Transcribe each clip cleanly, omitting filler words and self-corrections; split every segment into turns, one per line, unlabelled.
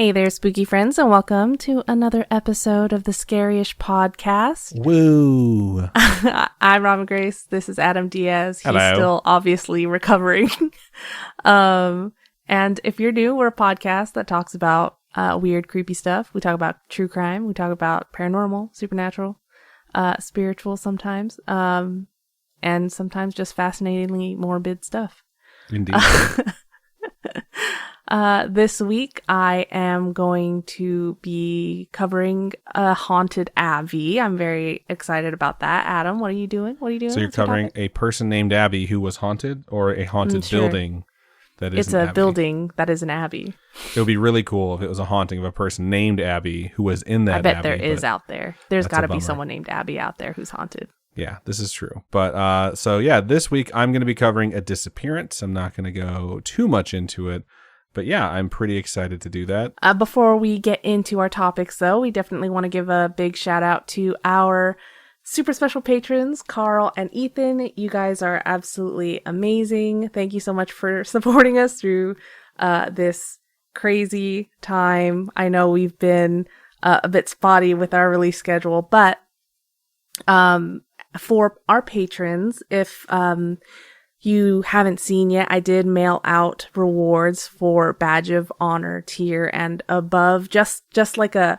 Hey there, spooky friends, and welcome to another episode of the Scaryish podcast.
Woo!
I'm Robin Grace. This is Adam Diaz. He's
Hello.
still obviously recovering. And if you're new, we're a podcast that talks about weird, creepy stuff. We talk about true crime. We talk about paranormal, supernatural, spiritual sometimes, and sometimes just fascinatingly morbid stuff.
Indeed.
This week, I am going to be covering a haunted Abbey. I'm very excited about that. Adam, what are you doing?
So you're covering a person named Abbey who was haunted, or a haunted building that is
It's a building that is an Abbey.
It would be really cool if it was a haunting of a person named Abbey who was in that Abbey.
I bet there is out there. There's got to be
bummer.
someone named Abbey out there who's haunted.
Yeah, this is true. But this week I'm going to be covering a disappearance. I'm not going to go too much into it. But yeah, I'm pretty excited to do that.
Before we get into our topics, though, we definitely want to give a big shout out to our super special patrons, Carl and Ethan. You guys are absolutely amazing. Thank you so much for supporting us through this crazy time. I know we've been a bit spotty with our release schedule, but for our patrons, if you haven't seen yet, I did mail out rewards for Badge of Honor tier and above, just like a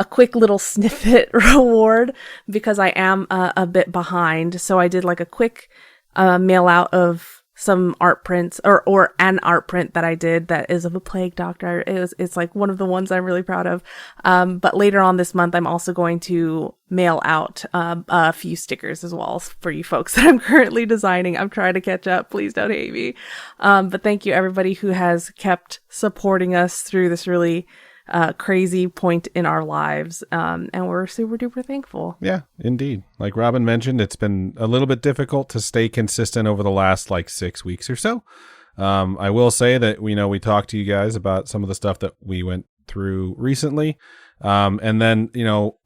quick little snippet reward, because I am a bit behind. So I did like a quick mail out of some art prints or an art print that I did that is of a plague doctor. It's like one of the ones I'm really proud of. But later on this month, I'm also going to mail out a few stickers as well for you folks that I'm currently designing. I'm trying to catch up. Please don't hate me. But thank you everybody who has kept supporting us through this really crazy point in our lives. And we're super duper thankful.
Yeah, indeed. Like Robin mentioned, it's been a little bit difficult to stay consistent over the last 6 weeks or so. I will say that we talked to you guys about some of the stuff that we went through recently. And then,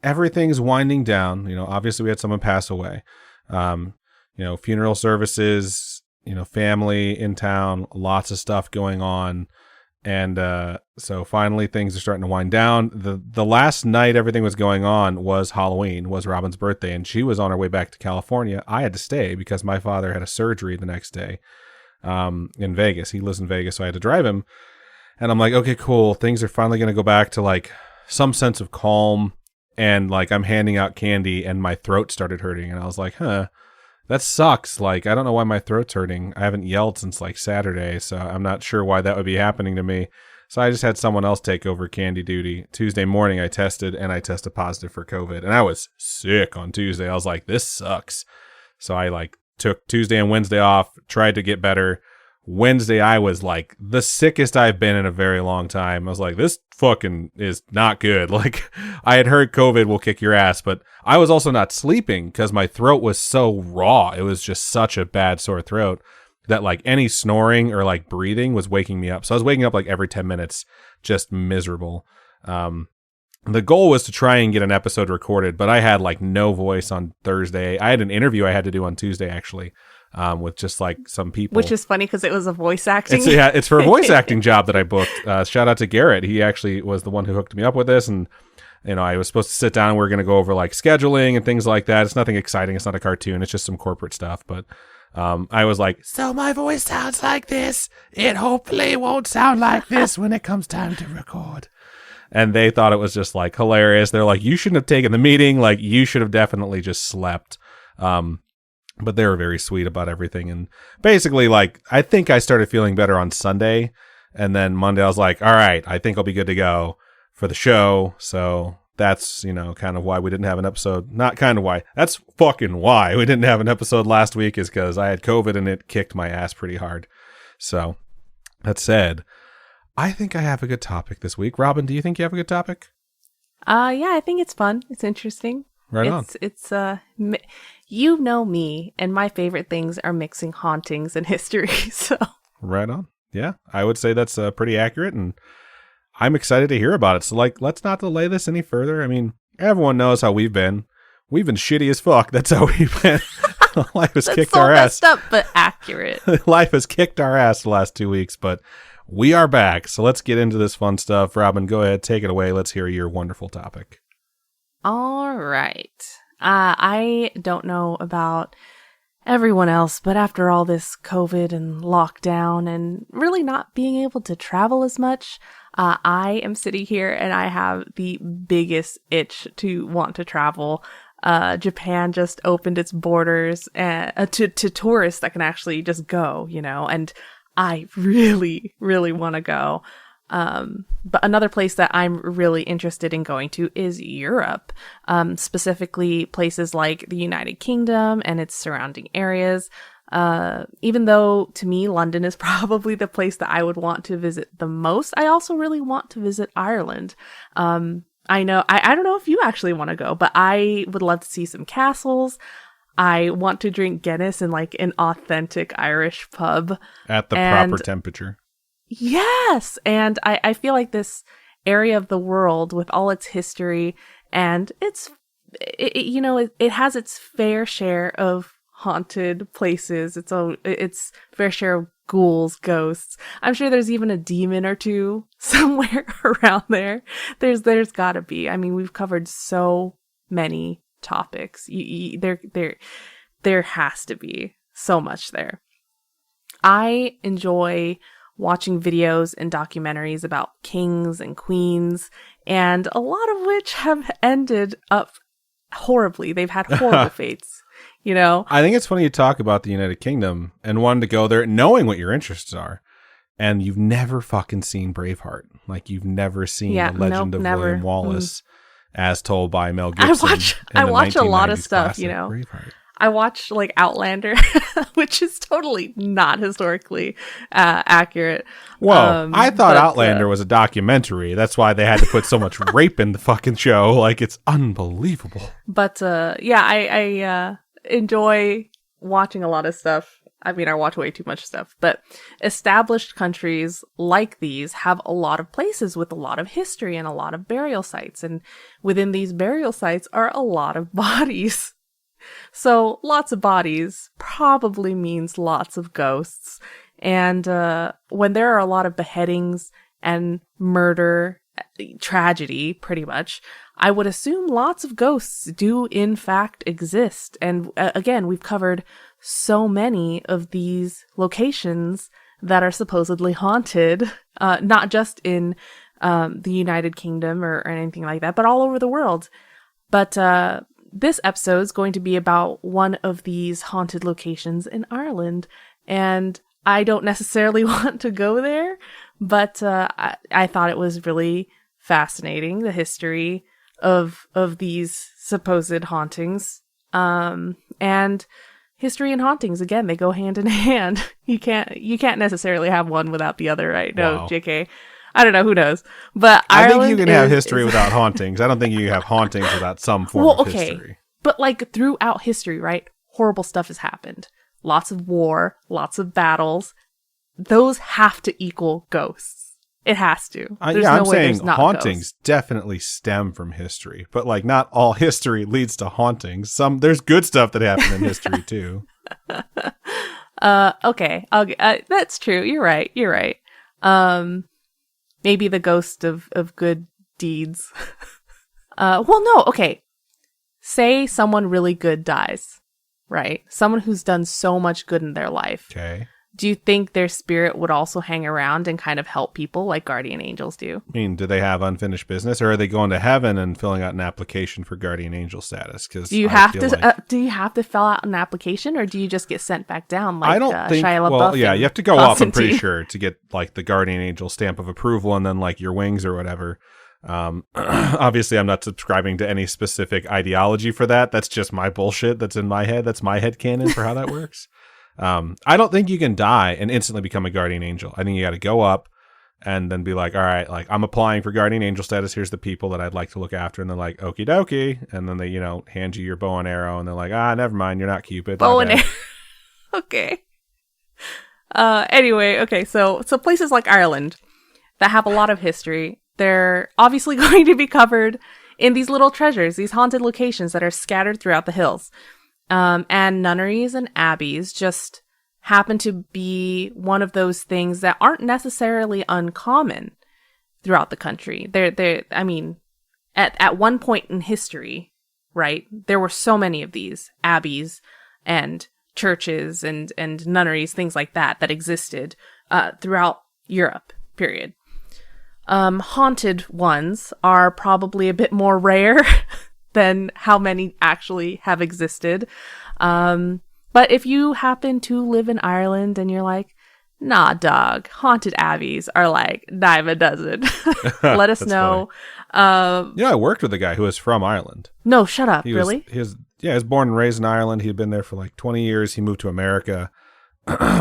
everything's winding down. Obviously we had someone pass away. Funeral services, family in town, lots of stuff going on. And so finally things are starting to wind down. The last night everything was going on was Halloween, was Robin's birthday, and she was on her way back to California. I had to stay because my father had a surgery the next day in Vegas. He lives in Vegas, so I had to drive him. And I'm like, okay, cool. Things are finally going to go back to some sense of calm. And I'm handing out candy and my throat started hurting. And I was like, that sucks. I don't know why my throat's hurting. I haven't yelled since Saturday, so I'm not sure why that would be happening to me. So I just had someone else take over candy duty. Tuesday morning I tested positive for COVID, and I was sick on Tuesday. I was like, this sucks. So I took Tuesday and Wednesday off, tried to get better. Wednesday I was the sickest I've been in a very long time. I was like, this fucking is not good. I had heard COVID will kick your ass, but I was also not sleeping because my throat was so raw. It was just such a bad sore throat that any snoring or breathing was waking me up. So I was waking up every 10 minutes, just miserable. The goal was to try and get an episode recorded, but I had no voice on Thursday. I had an interview I had to do on Tuesday actually. With just some people,
which is funny because it was a voice acting.
It's for a voice acting job that I booked. Shout out to Garrett. He actually was the one who hooked me up with this, and I was supposed to sit down. We're going to go over scheduling and things like that. It's nothing exciting. It's not a cartoon. It's just some corporate stuff. But I was like, so my voice sounds like this. It hopefully won't sound like this when it comes time to record. And they thought it was just hilarious. They're like, you shouldn't have taken the meeting. You should have definitely just slept. But they were very sweet about everything. And basically, I think I started feeling better on Sunday. And then Monday, I was like, all right, I think I'll be good to go for the show. So that's, kind of why we didn't have an episode. Not kind of why. That's fucking why we didn't have an episode last week, is because I had COVID and it kicked my ass pretty hard. So that said, I think I have a good topic this week. Robin, do you think you have a good topic?
Yeah, I think it's fun. It's interesting.
Right on.
It's you know me, and my favorite things are mixing hauntings and history. So
right on. Yeah, I would say that's pretty accurate, and I'm excited to hear about it. So let's not delay this any further. I mean, everyone knows how we've been. We've been shitty as fuck. That's how we've been. Life has kicked our ass.
That's so messed up, but accurate.
Life has kicked our ass the last 2 weeks, but We are back, so let's get into this fun stuff. Robin, go ahead, take it away. Let's hear your wonderful topic.
All right. I don't know about everyone else, but after all this COVID and lockdown and really not being able to travel as much, I am sitting here and I have the biggest itch to want to travel. Japan just opened its borders to tourists that can actually just go, and I really, really want to go. But another place that I'm really interested in going to is Europe, specifically places like the United Kingdom and its surrounding areas. Even though to me, London is probably the place that I would want to visit the most, I also really want to visit Ireland. I know, I don't know if you actually want to go, but I would love to see some castles. I want to drink Guinness in like an authentic Irish pub.
At the proper temperature.
Yes. And I feel like this area of the world with all its history and it has its fair share of haunted places. Its fair share of ghouls, ghosts. I'm sure there's even a demon or two somewhere around there. There's gotta be. I mean, we've covered so many topics. There has to be so much there. I enjoy watching videos and documentaries about kings and queens, and a lot of which have ended up horribly. They've had horrible fates,
I think it's funny you talk about the United Kingdom and wanting to go there knowing what your interests are, and you've never fucking seen Braveheart. Like, you've never seen The Legend of William Wallace as told by Mel Gibson.
I watch a lot of stuff,
Braveheart.
I watch like Outlander, which is totally not historically accurate.
Whoa, I thought Outlander was a documentary. That's why they had to put so much rape in the fucking show. Like, it's unbelievable.
But I enjoy watching a lot of stuff. I mean, I watch way too much stuff, but established countries like these have a lot of places with a lot of history and a lot of burial sites. And within these burial sites are a lot of bodies. So lots of bodies probably means lots of ghosts. And when there are a lot of beheadings and murder, tragedy, pretty much, I would assume lots of ghosts do in fact exist. And again, we've covered so many of these locations that are supposedly haunted, not just in the United Kingdom or anything like that, but all over the world. But this episode is going to be about one of these haunted locations in Ireland, and I don't necessarily want to go there, but I thought it was really fascinating, the history of these supposed hauntings. And history and hauntings, again, they go hand in hand. You can't necessarily have one without the other, right? No,
Wow.
JK. I don't know, who knows? But
I
Ireland
think you can have history without hauntings. I don't think you can have hauntings without some form of history.
But like throughout history, right? Horrible stuff has happened. Lots of war, lots of battles. Those have to equal ghosts. It has to.
I'm saying hauntings definitely stem from history, but like not all history leads to hauntings. There's good stuff that happened in history too.
Okay. That's true. You're right. Maybe the ghost of good deeds. Well, no. Okay. Say someone really good dies, right? Someone who's done so much good in their life.
Okay.
Do you think their spirit would also hang around and kind of help people like guardian angels do?
I mean, do they have unfinished business, or are they going to heaven and filling out an application for guardian angel status? Because
do you have to fill out an application, or do you just get sent back down? Like
I don't think.
Shia LaBeouf
Well, yeah, you have to go up. I'm pretty
Constantine.
sure to get like the guardian angel stamp of approval, and then like your wings or whatever. Obviously, I'm not subscribing to any specific ideology for that. That's just my bullshit. That's in my head. That's my headcanon for how that works. I don't think you can die and instantly become a guardian angel. I think you got to go up and then be like, all right, like I'm applying for guardian angel status. Here's the people that I'd like to look after. And they're like, okie dokie. And then they, hand you your bow and arrow and they're like, never mind. You're not Cupid.
Bow and arrow. Okay. Anyway, okay. So places like Ireland that have a lot of history, they're obviously going to be covered in these little treasures, these haunted locations that are scattered throughout the hills. And nunneries and abbeys just happen to be one of those things that aren't necessarily uncommon throughout the country. I mean, at one point in history, right, there were so many of these abbeys and churches and nunneries, things like that existed throughout Europe, period. Haunted ones are probably a bit more rare than how many actually have existed. But if you happen to live in Ireland and you're like, nah, dog, haunted abbeys are like dime a dozen, let us know.
I worked with a guy who was from Ireland.
No, shut up. Really?
He was born and raised in Ireland. He'd been there for like 20 years. He moved to America.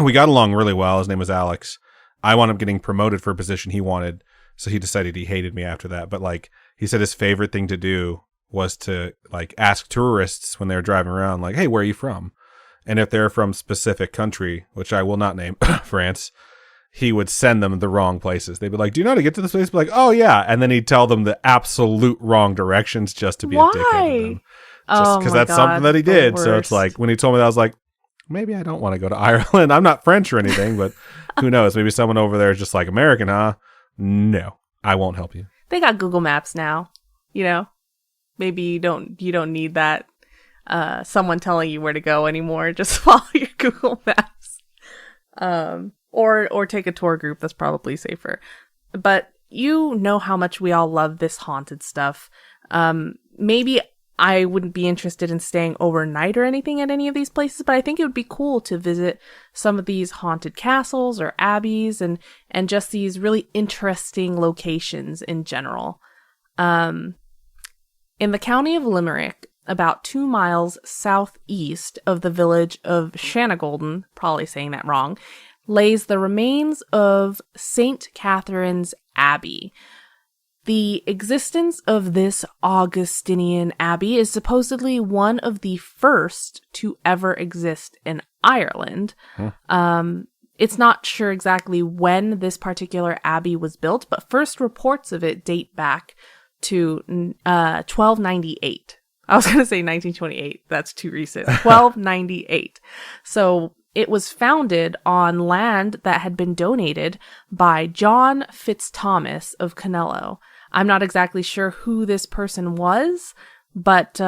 We got along really well. His name was Alex. I wound up getting promoted for a position he wanted. So he decided he hated me after that. But like he said his favorite thing to do was to like ask tourists when they were driving around, like, hey, where are you from? And if they're from specific country, which I will not name, France, he would send them the wrong places. They'd be like, do you know how to get to this place? Be like, oh, yeah. And then he'd tell them the absolute wrong directions just to be a dickhead to them. Just because that's something that he did. So it's like, when he told me that, I was like, maybe I don't want to go to Ireland. I'm not French or anything, but who knows? Maybe someone over there is just like, American, huh? No, I won't help you.
They got Google Maps now, you know? Maybe you don't need that. Someone telling you where to go anymore. Just follow your Google Maps. Or take a tour group. That's probably safer. But you know how much we all love this haunted stuff. Maybe I wouldn't be interested in staying overnight or anything at any of these places, but I think it would be cool to visit some of these haunted castles or abbeys and just these really interesting locations in general. In the county of Limerick, about 2 miles southeast of the village of Shanagolden, probably saying that wrong, lays the remains of St. Catherine's Abbey. The existence of this Augustinian abbey is supposedly one of the first to ever exist in Ireland. It's not sure exactly when this particular abbey was built, but first reports of it date back to 1298. I was going to say 1928. That's too recent. 1298. So it was founded on land that had been donated by John Fitzthomas of Canello. I'm not exactly sure who this person was, but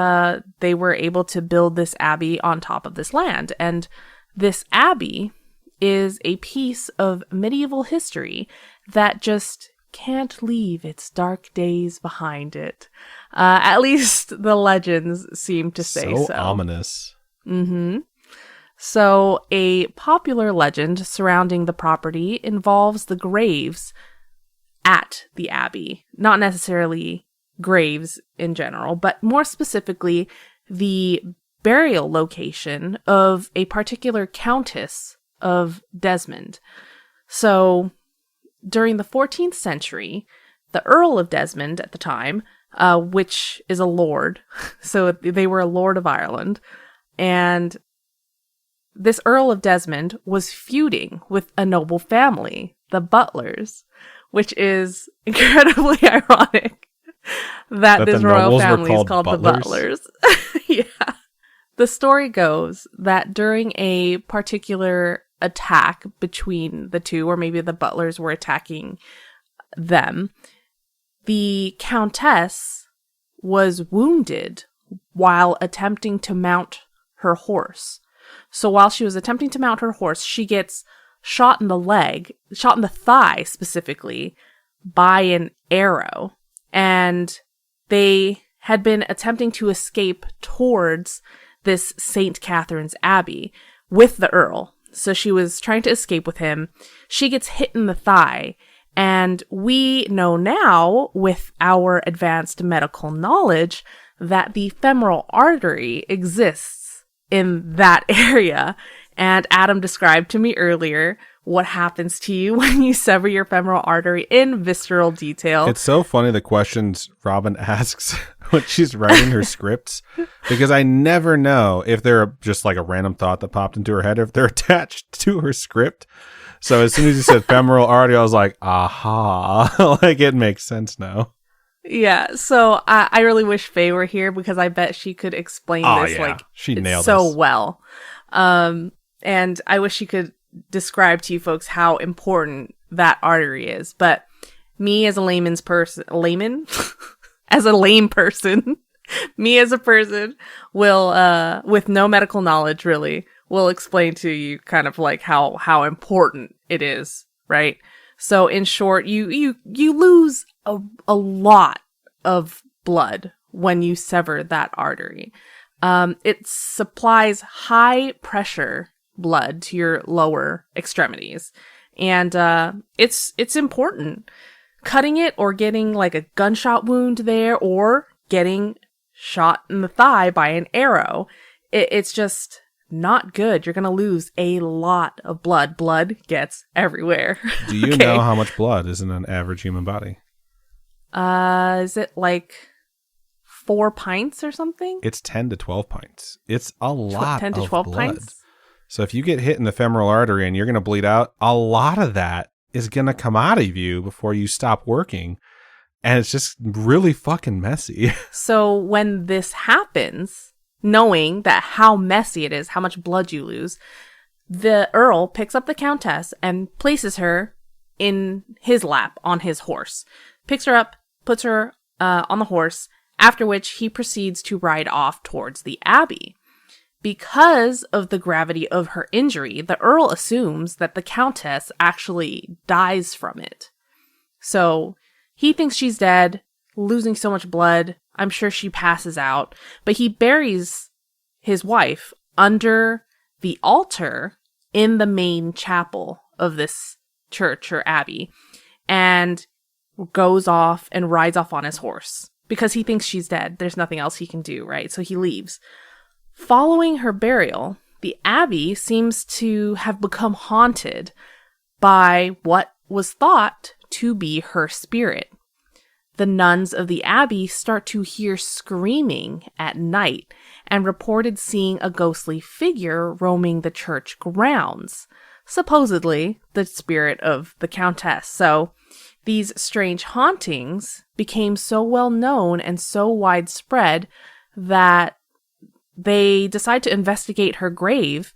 they were able to build this abbey on top of this land. And this abbey is a piece of medieval history that just can't leave its dark days behind it. At least the legends seem to say so.
So ominous.
Mm-hmm. So a popular legend surrounding the property involves the graves at the abbey. Not necessarily graves in general, but more specifically the burial location of a particular countess of Desmond. So during the 14th century, the Earl of Desmond at the time, which is a lord, so they were a lord of Ireland, and this Earl of Desmond was feuding with a noble family, the Butlers, which is incredibly ironic that this royal family is called the Butlers. Yeah. The story goes that during a particular attack between the two, or maybe the Butlers were attacking them, the Countess was wounded while attempting to mount her horse. So while she was attempting to mount her horse, she gets shot in the leg, shot in the thigh specifically, by an arrow. And they had been attempting to escape towards this St. Catherine's Abbey with the Earl. So she was trying to escape with him. She gets hit in the thigh. And we know now, with our advanced medical knowledge, that the femoral artery exists in that area. And Adam described to me earlier what happens to you when you sever your femoral artery in visceral detail.
It's so funny the questions Robin asks when she's writing her scripts, because I never know if they're just like a random thought that popped into her head or if they're attached to her script. So as soon as you said femoral artery, I was like, aha, like it makes sense now.
Yeah, so I really wish Faye were here because I bet she could explain this like
she nailed
so
this.
well. And I wish you could describe to you folks how important that artery is. But me as a layman, as a lame person, me as a person will, with no medical knowledge really, will explain to you kind of like how important it is, right? So in short, you lose a lot of blood when you sever that artery. It supplies high pressure blood to your lower extremities. And it's important. Cutting it or getting like a gunshot wound there or getting shot in the thigh by an arrow, it's just not good. You're going to lose a lot of blood. Blood gets everywhere.
Do you know how much blood is in an average human body?
Is it like 4 pints or something?
It's 10 to 12 pints. It's a lot
10 to
of
12
blood.
pints?
So if you get hit in the femoral artery and you're going to bleed out, a lot of that is going to come out of you before you stop working. And it's just really fucking messy.
So when this happens, knowing that how messy it is, how much blood you lose, the Earl picks up the Countess and places her in his lap on his horse. Picks her up, puts her on the horse, after which he proceeds to ride off towards the Abbey. Because of the gravity of her injury, the Earl assumes that the Countess actually dies from it. So he thinks she's dead, losing so much blood. I'm sure she passes out, but he buries his wife under the altar in the main chapel of this church or abbey and goes off and rides off on his horse because he thinks she's dead. There's nothing else he can do, right? So he leaves. Following her burial, the abbey seems to have become haunted by what was thought to be her spirit. The nuns of the abbey start to hear screaming at night and reported seeing a ghostly figure roaming the church grounds, supposedly the spirit of the Countess. So these strange hauntings became so well known and so widespread that they decide to investigate her grave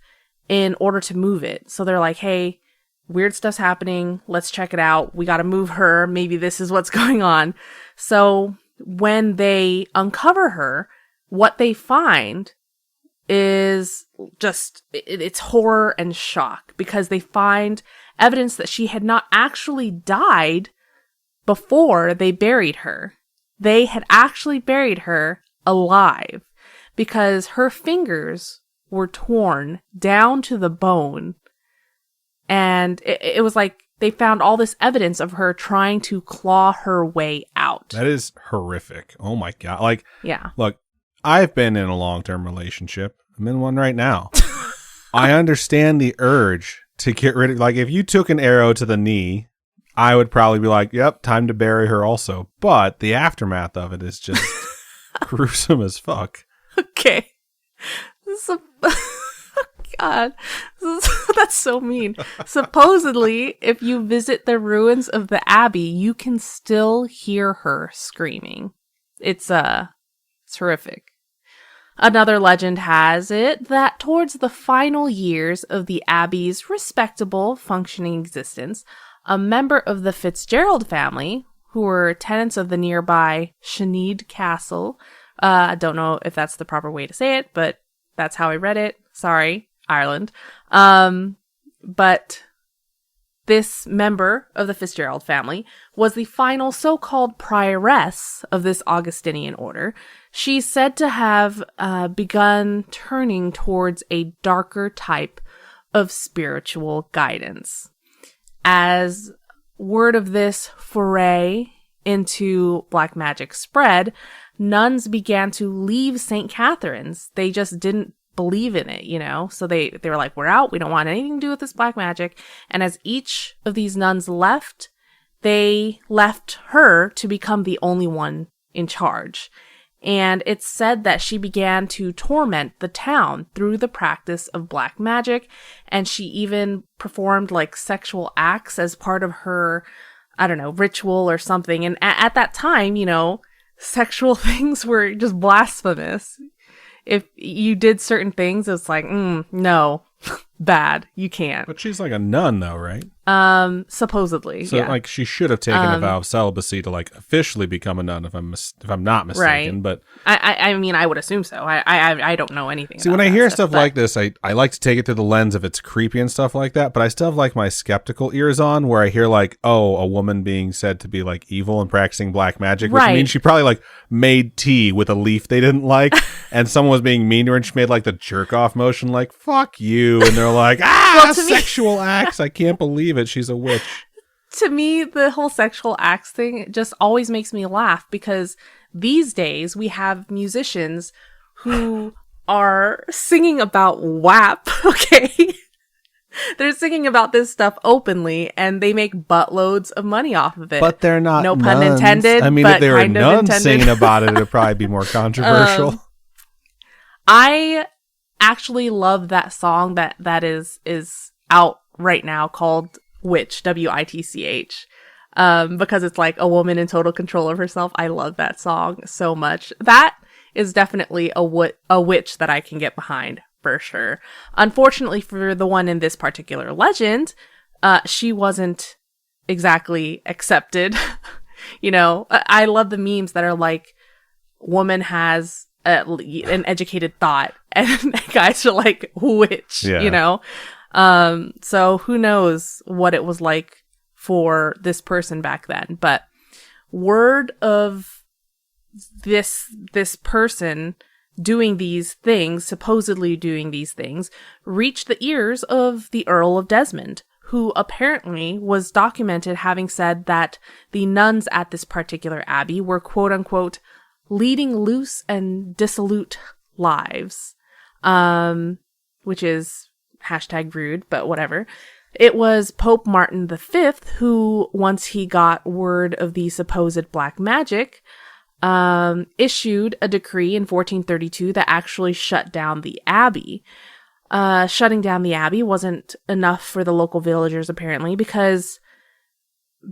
in order to move it. So they're like, hey, weird stuff's happening. Let's check it out. We got to move her. Maybe this is what's going on. So when they uncover her, what they find is just, it's horror and shock because they find evidence that she had not actually died before they buried her. They had actually buried her alive because her fingers were torn down to the bone. And it was like they found all this evidence of her trying to claw her way out.
That is horrific. Oh my God. Like,
yeah.
Look, I've been in a long-term relationship. I'm in one right now. I understand the urge to get rid of, like, if you took an arrow to the knee, I would probably be like, yep, time to bury her also. But the aftermath of it is just gruesome as fuck.
Okay. God, that's so mean. Supposedly, if you visit the ruins of the Abbey, you can still hear her screaming. It's horrific. Another legend has it that towards the final years of the Abbey's respectable, functioning existence, a member of the Fitzgerald family, who were tenants of the nearby Sinead Castle, I don't know if that's the proper way to say it, but that's how I read it. Sorry, Ireland. But this member of the Fitzgerald family was the final so-called prioress of this Augustinian order. She's said to have begun turning towards a darker type of spiritual guidance. As word of this foray into black magic spread, nuns began to leave St. Catherine's. They just didn't believe in it, you know? So they were like, we're out. We don't want anything to do with this black magic. And as each of these nuns left, they left her to become the only one in charge. And it's said that she began to torment the town through the practice of black magic. And she even performed like sexual acts as part of her, I don't know, ritual or something. And at that time, you know, sexual things were just blasphemous. If you did certain things, it's like, no, bad. You can't.
But she's like a nun, though, right?
Supposedly.
So
yeah.
like she should have taken a vow of celibacy to like officially become a nun, if I'm not mistaken.
Right.
But
I mean, I would assume so. I don't know anything.
See,
about
when I
that
hear stuff
but-
like this, I like to take it through the lens of it's creepy and stuff like that, but I still have like my skeptical ears on where I hear like, oh, a woman being said to be like evil and practicing black magic, which means she probably like made tea with a leaf they didn't like and someone was being mean to her and she made like the jerk off motion like, fuck you. And they're like, sexual acts. I can't believe it. She's a witch.
To me, the whole sexual acts thing just always makes me laugh because these days we have musicians who are singing about WAP, okay? They're singing about this stuff openly and they make buttloads of money off of it.
But they're not
no
nuns.
pun intended.
I mean,
but
if they were
kind
nuns singing about it, it'd probably be more controversial.
I actually love that song that is out right now called Witch, WITCH, because it's like a woman in total control of herself. I love that song so much. That is definitely a witch that I can get behind for sure. Unfortunately for the one in this particular legend, she wasn't exactly accepted. You know, I love the memes that are like, woman has an educated thought and guys are like, witch, you know? So who knows what it was like for this person back then, but word of this person doing these things, supposedly doing these things, reached the ears of the Earl of Desmond, who apparently was documented having said that the nuns at this particular abbey were quote unquote leading loose and dissolute lives, which is #rude, but whatever. It was Pope Martin V who, once he got word of the supposed black magic, issued a decree in 1432 that actually shut down the abbey. Shutting down the abbey wasn't enough for the local villagers, apparently, because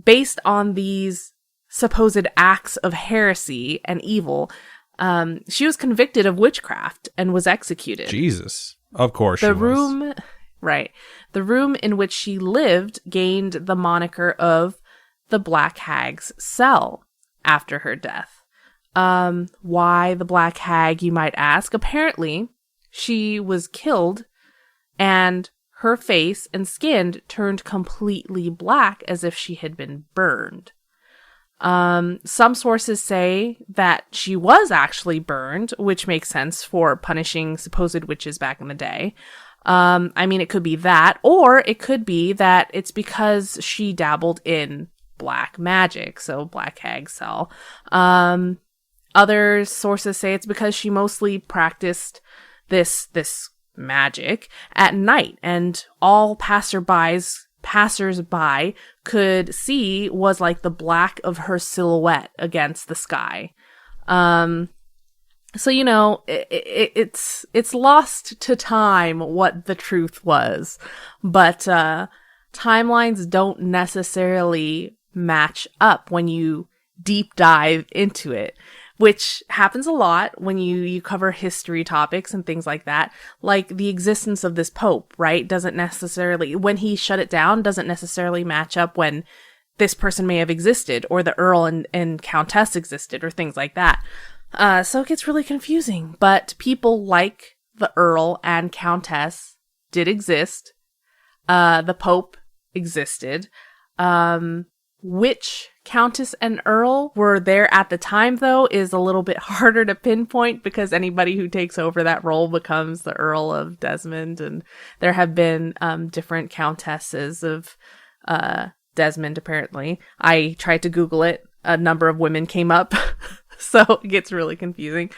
based on these supposed acts of heresy and evil, she was convicted of witchcraft and was executed.
Jesus. Of course
The room in which she lived gained the moniker of the Black Hag's Cell after her death. Why the Black Hag, you might ask? Apparently, she was killed and her face and skin turned completely black as if she had been burned. Some sources say that she was actually burned, which makes sense for punishing supposed witches back in the day. I mean, it could be that, or it could be that it's because she dabbled in black magic, so Black Hag Cell. Other sources say it's because she mostly practiced this magic at night, and all passersby could see was like the black of her silhouette against the sky. So, you know, it's lost to time what the truth was, but timelines don't necessarily match up when you deep dive into it, which happens a lot when you cover history topics and things like that. Like the existence of this pope, right? Doesn't necessarily, when he shut it down, doesn't necessarily match up when this person may have existed, or the earl and countess existed, or things like that. So it gets really confusing, but people like the earl and countess did exist. The pope existed. Which countess and earl were there at the time, though, is a little bit harder to pinpoint because anybody who takes over that role becomes the Earl of Desmond, and there have been different countesses of Desmond, apparently. I tried to Google it. A number of women came up, so it gets really confusing.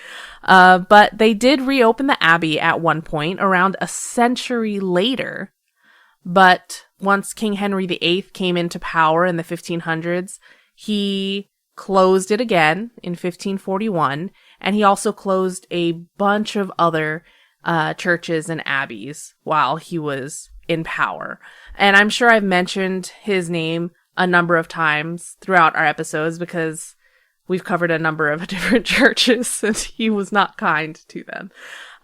But they did reopen the abbey at one point, around a century later. But once King Henry VIII came into power in the 1500s, he closed it again in 1541, and he also closed a bunch of other churches and abbeys while he was in power. And I'm sure I've mentioned his name a number of times throughout our episodes because we've covered a number of different churches and he was not kind to them.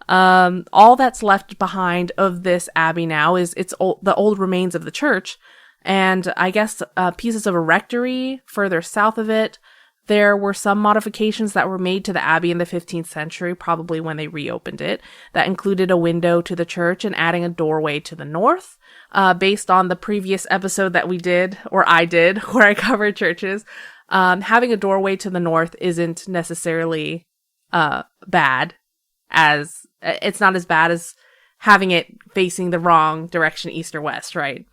All that's left behind of this abbey now is the old remains of the church, and I guess pieces of a rectory further south of it. There were some modifications that were made to the abbey in the 15th century, probably when they reopened it, that included a window to the church and adding a doorway to the north. Based on the previous episode that we did, or I did, where I covered churches, having a doorway to the north isn't necessarily bad, as it's not as bad as having it facing the wrong direction, east or west, right?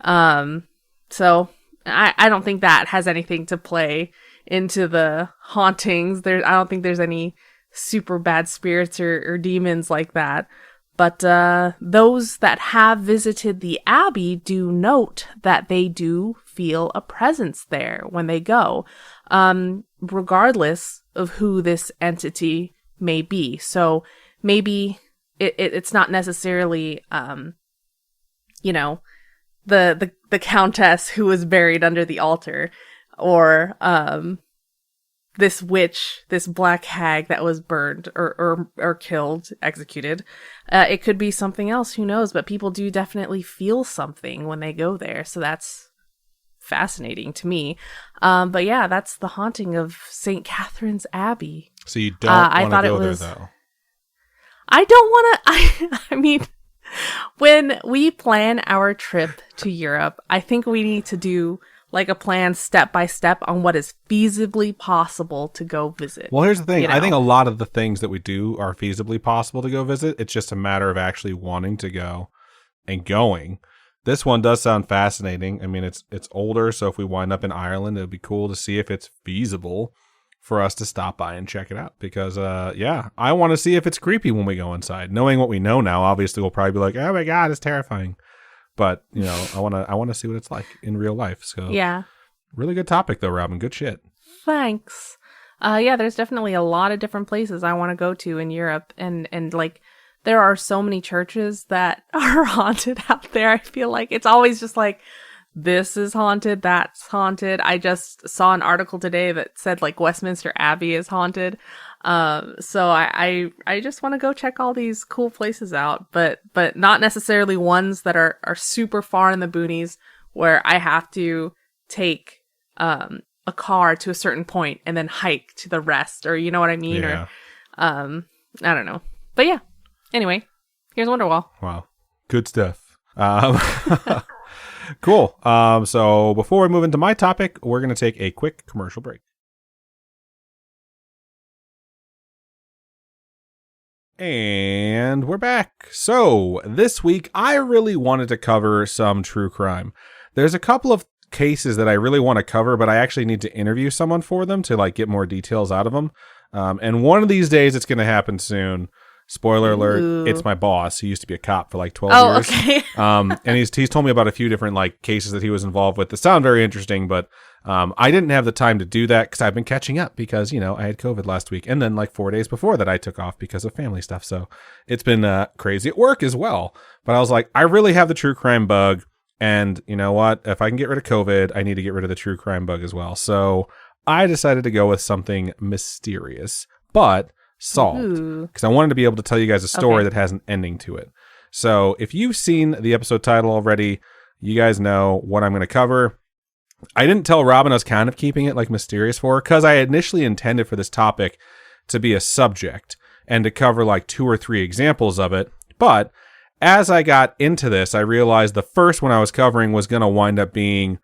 So I don't think that has anything to play into the hauntings. I don't think there's any super bad spirits or demons like that. But those that have visited the Abbey do note that they do feel a presence there when they go, regardless of who this entity may be. So maybe it's not necessarily, the countess who was buried under the altar, or this witch, this black hag that was burned or killed, executed. It could be something else, who knows? But people do definitely feel something when they go there, so that's fascinating to me. But yeah, that's the haunting of St. Catherine's Abbey.
So you don't want to go there, though?
I don't want to. I mean, when we plan our trip to Europe, I think we need to do like a plan step by step on what is feasibly possible to go visit.
Well, here's the thing. I think a lot of the things that we do are feasibly possible to go visit. It's just a matter of actually wanting to go and going. This one does sound fascinating. I mean, it's older, so if we wind up in Ireland, it'd be cool to see if it's feasible for us to stop by and check it out. Because, I want to see if it's creepy when we go inside. Knowing what we know now, obviously we'll probably be like, oh my God, it's terrifying. But, I want to see what it's like in real life. So
yeah.
Really good topic, though, Robin. Good shit.
Thanks. There's definitely a lot of different places I want to go to in Europe. And like, there are so many churches that are haunted out there. I feel like it's always just like, this is haunted, that's haunted. I just saw an article today that said like Westminster Abbey is haunted. So I just want to go check all these cool places out, but not necessarily ones that are super far in the boonies where I have to take a car to a certain point and then hike to the rest, or you know what I mean?
Yeah.
Or I don't know. But yeah. Anyway, here's Wonderwall.
Wow. Good stuff. Cool. So before we move into my topic, we're going to take a quick commercial break. And we're back. So this week, I really wanted to cover some true crime. There's a couple of cases that I really want to cover, but I actually need to interview someone for them to like get more details out of them. And one of these days, it's going to happen soon. Spoiler alert,
Ooh.
It's my boss. He used to be a cop for like 12 years.
Okay.
And he's told me about a few different like cases that he was involved with that sound very interesting, but I didn't have the time to do that because I've been catching up because, I had COVID last week. And then like 4 days before that, I took off because of family stuff. So it's been crazy at work as well. But I was like, I really have the true crime bug. And you know what? If I can get rid of COVID, I need to get rid of the true crime bug as well. So I decided to go with something mysterious, but solved, because I wanted to be able to tell you guys a story that has an ending to it. So if you've seen the episode title already, you guys know what I'm going to cover. I didn't tell Robin I was kind of keeping it like mysterious for her, because I initially intended for this topic to be a subject and to cover like 2 or 3 examples of it. But as I got into this, I realized the first one I was covering was going to wind up being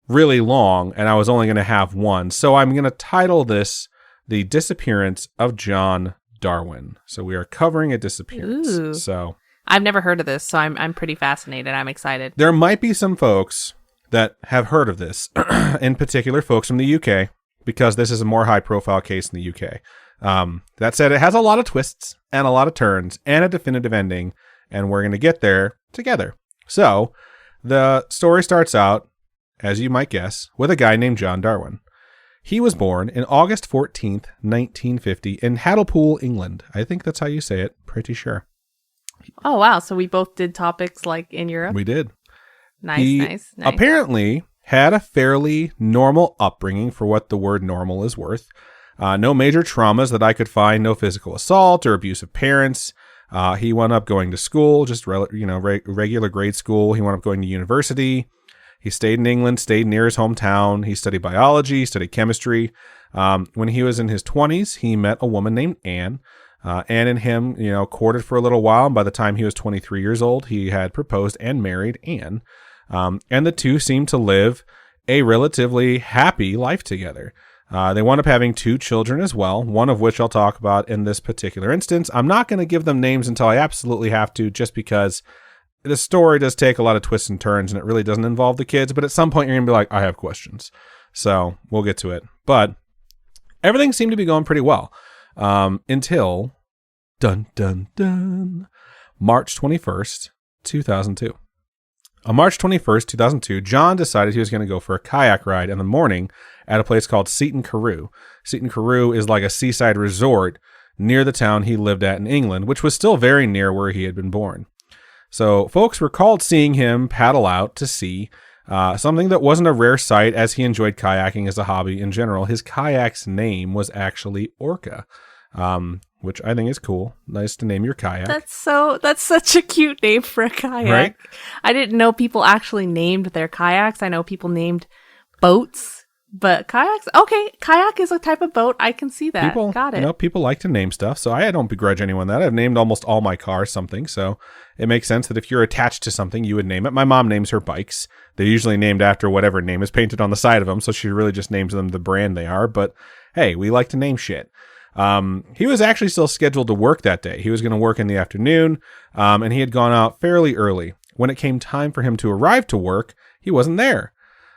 really long, and I was only going to have one. So I'm going to title this The Disappearance of John Darwin. So we are covering a disappearance.
Ooh.
So
I've never heard of this, so I'm pretty fascinated. I'm excited.
There might be some folks that have heard of this, in particular folks from the UK, because this is a more high-profile case in the UK. That said, it has a lot of twists and a lot of turns and a definitive ending, and we're going to get there together. So the story starts out, as you might guess, with a guy named John Darwin. He was born in August 14th, 1950 in Hartlepool, England. I think that's how you say it. Pretty sure.
Oh, wow. So we both did topics like in Europe?
We did.
Nice.
Apparently had a fairly normal upbringing for what the word normal is worth. No major traumas that I could find. No physical assault or abusive parents. He wound up going to school, just regular grade school. He wound up going to university. He stayed in England, stayed near his hometown. He studied biology, studied chemistry. When he was in his 20s, he met a woman named Anne. Anne and him, courted for a little while. And by the time he was 23 years old, he had proposed and married Anne. And the two seemed to live a relatively happy life together. They wound up having 2 children as well, one of which I'll talk about in this particular instance. I'm not going to give them names until I absolutely have to, just because the story does take a lot of twists and turns and it really doesn't involve the kids. But at some point, you're going to be like, I have questions. So we'll get to it. But everything seemed to be going pretty well until March 21st, 2002. On March 21st, 2002, John decided he was going to go for a kayak ride in the morning at a place called Seaton Carew. Seaton Carew is like a seaside resort near the town he lived at in England, which was still very near where he had been born. So folks recalled seeing him paddle out to sea, something that wasn't a rare sight as he enjoyed kayaking as a hobby in general. His kayak's name was actually Orca, which I think is cool. Nice to name your kayak.
That's such a cute name for a kayak.
Right?
I didn't know people actually named their kayaks. I know people named boats, but kayaks, okay, kayak is a type of boat. I can see that. Got it.
People like to name stuff, so I don't begrudge anyone that. I've named almost all my cars something, so it makes sense that if you're attached to something, you would name it. My mom names her bikes. They're usually named after whatever name is painted on the side of them, so she really just names them the brand they are, but hey, we like to name shit. He was actually still scheduled to work that day. He was going to work in the afternoon, and he had gone out fairly early. When it came time for him to arrive to work, he wasn't there.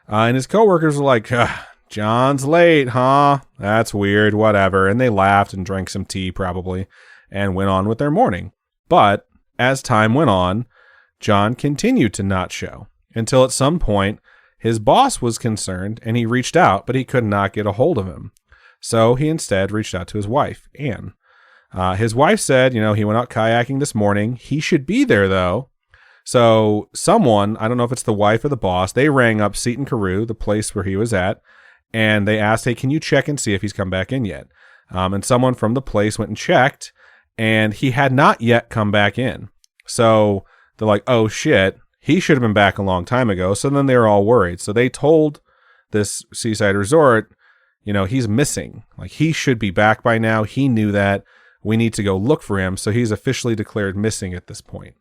And his coworkers were like, John's late, huh? That's weird, whatever. And they laughed and drank some tea probably and went on with their morning. But as time went on, John continued to not show until at some point his boss was concerned and he reached out, but he could not get a hold of him. So he instead reached out to his wife, Anne. His wife said, he went out kayaking this morning. He should be there, though. So someone, I don't know if it's the wife or the boss, they rang up Seaton Carew, the place where he was at, and they asked, hey, can you check and see if he's come back in yet? And someone from the place went and checked, and he had not yet come back in. So they're like, oh, shit, he should have been back a long time ago. So then they were all worried. So they told this seaside resort, he's missing. Like, he should be back by now. He knew that. We need to go look for him. So he's officially declared missing at this point.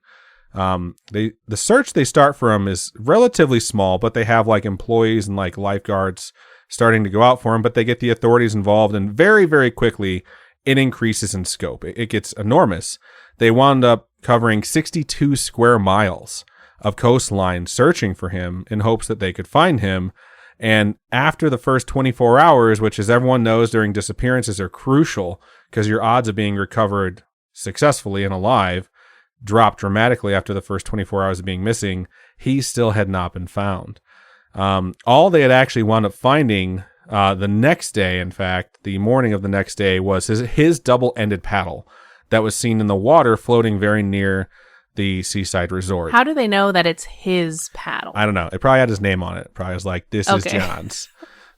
The search they start for him is relatively small, but they have like employees and like lifeguards starting to go out for him, but they get the authorities involved, and very, very quickly it increases in scope. It gets enormous. They wound up covering 62 square miles of coastline searching for him in hopes that they could find him. And after the first 24 hours, which, as everyone knows, during disappearances are crucial because your odds of being recovered successfully and alive drop dramatically after the first 24 hours of being missing, he still had not been found. All they had actually wound up finding the next day, in fact, the morning of the next day, was his double-ended paddle that was seen in the water floating very near the seaside resort.
How do they know that it's his paddle?
I don't know. It probably had his name on it. Probably was like, this is John's.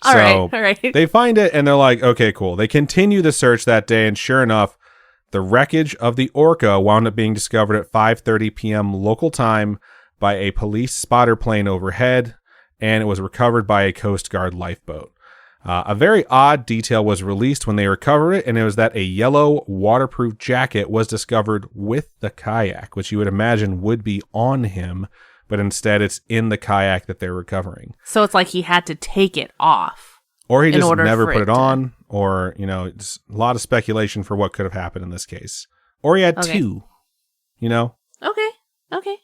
All right.
They find it and they're like, okay, cool. They continue the search that day, and sure enough, the wreckage of the Orca wound up being discovered at 5:30 p.m. local time by a police spotter plane overhead, and it was recovered by a Coast Guard lifeboat. A very odd detail was released when they recovered it, and it was that a yellow waterproof jacket was discovered with the kayak, which you would imagine would be on him, but instead it's in the kayak that they're recovering. So
it's like he had to take it off.
Or he just never put it on, or, it's a lot of speculation for what could have happened in this case. Or he had two,
Okay.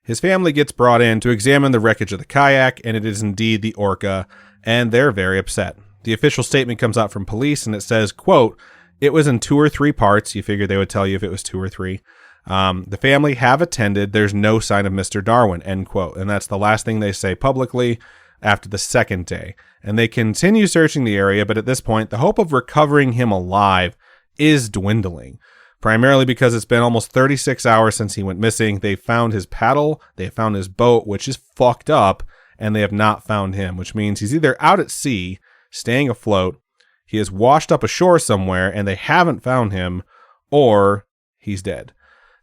His family gets brought in to examine the wreckage of the kayak, and it is indeed the Orca, and they're very upset. The official statement comes out from police, and it says, quote, it was in 2 or 3 parts. You figured they would tell you if it was 2 or 3. The family have attended. There's no sign of Mr. Darwin, end quote. And that's the last thing they say publicly after the second day. And they continue searching the area, but at this point, the hope of recovering him alive is dwindling. Primarily because it's been almost 36 hours since he went missing. They found his paddle, they found his boat, which is fucked up, and they have not found him, which means he's either out at sea, staying afloat, he is washed up ashore somewhere, and they haven't found him, or he's dead.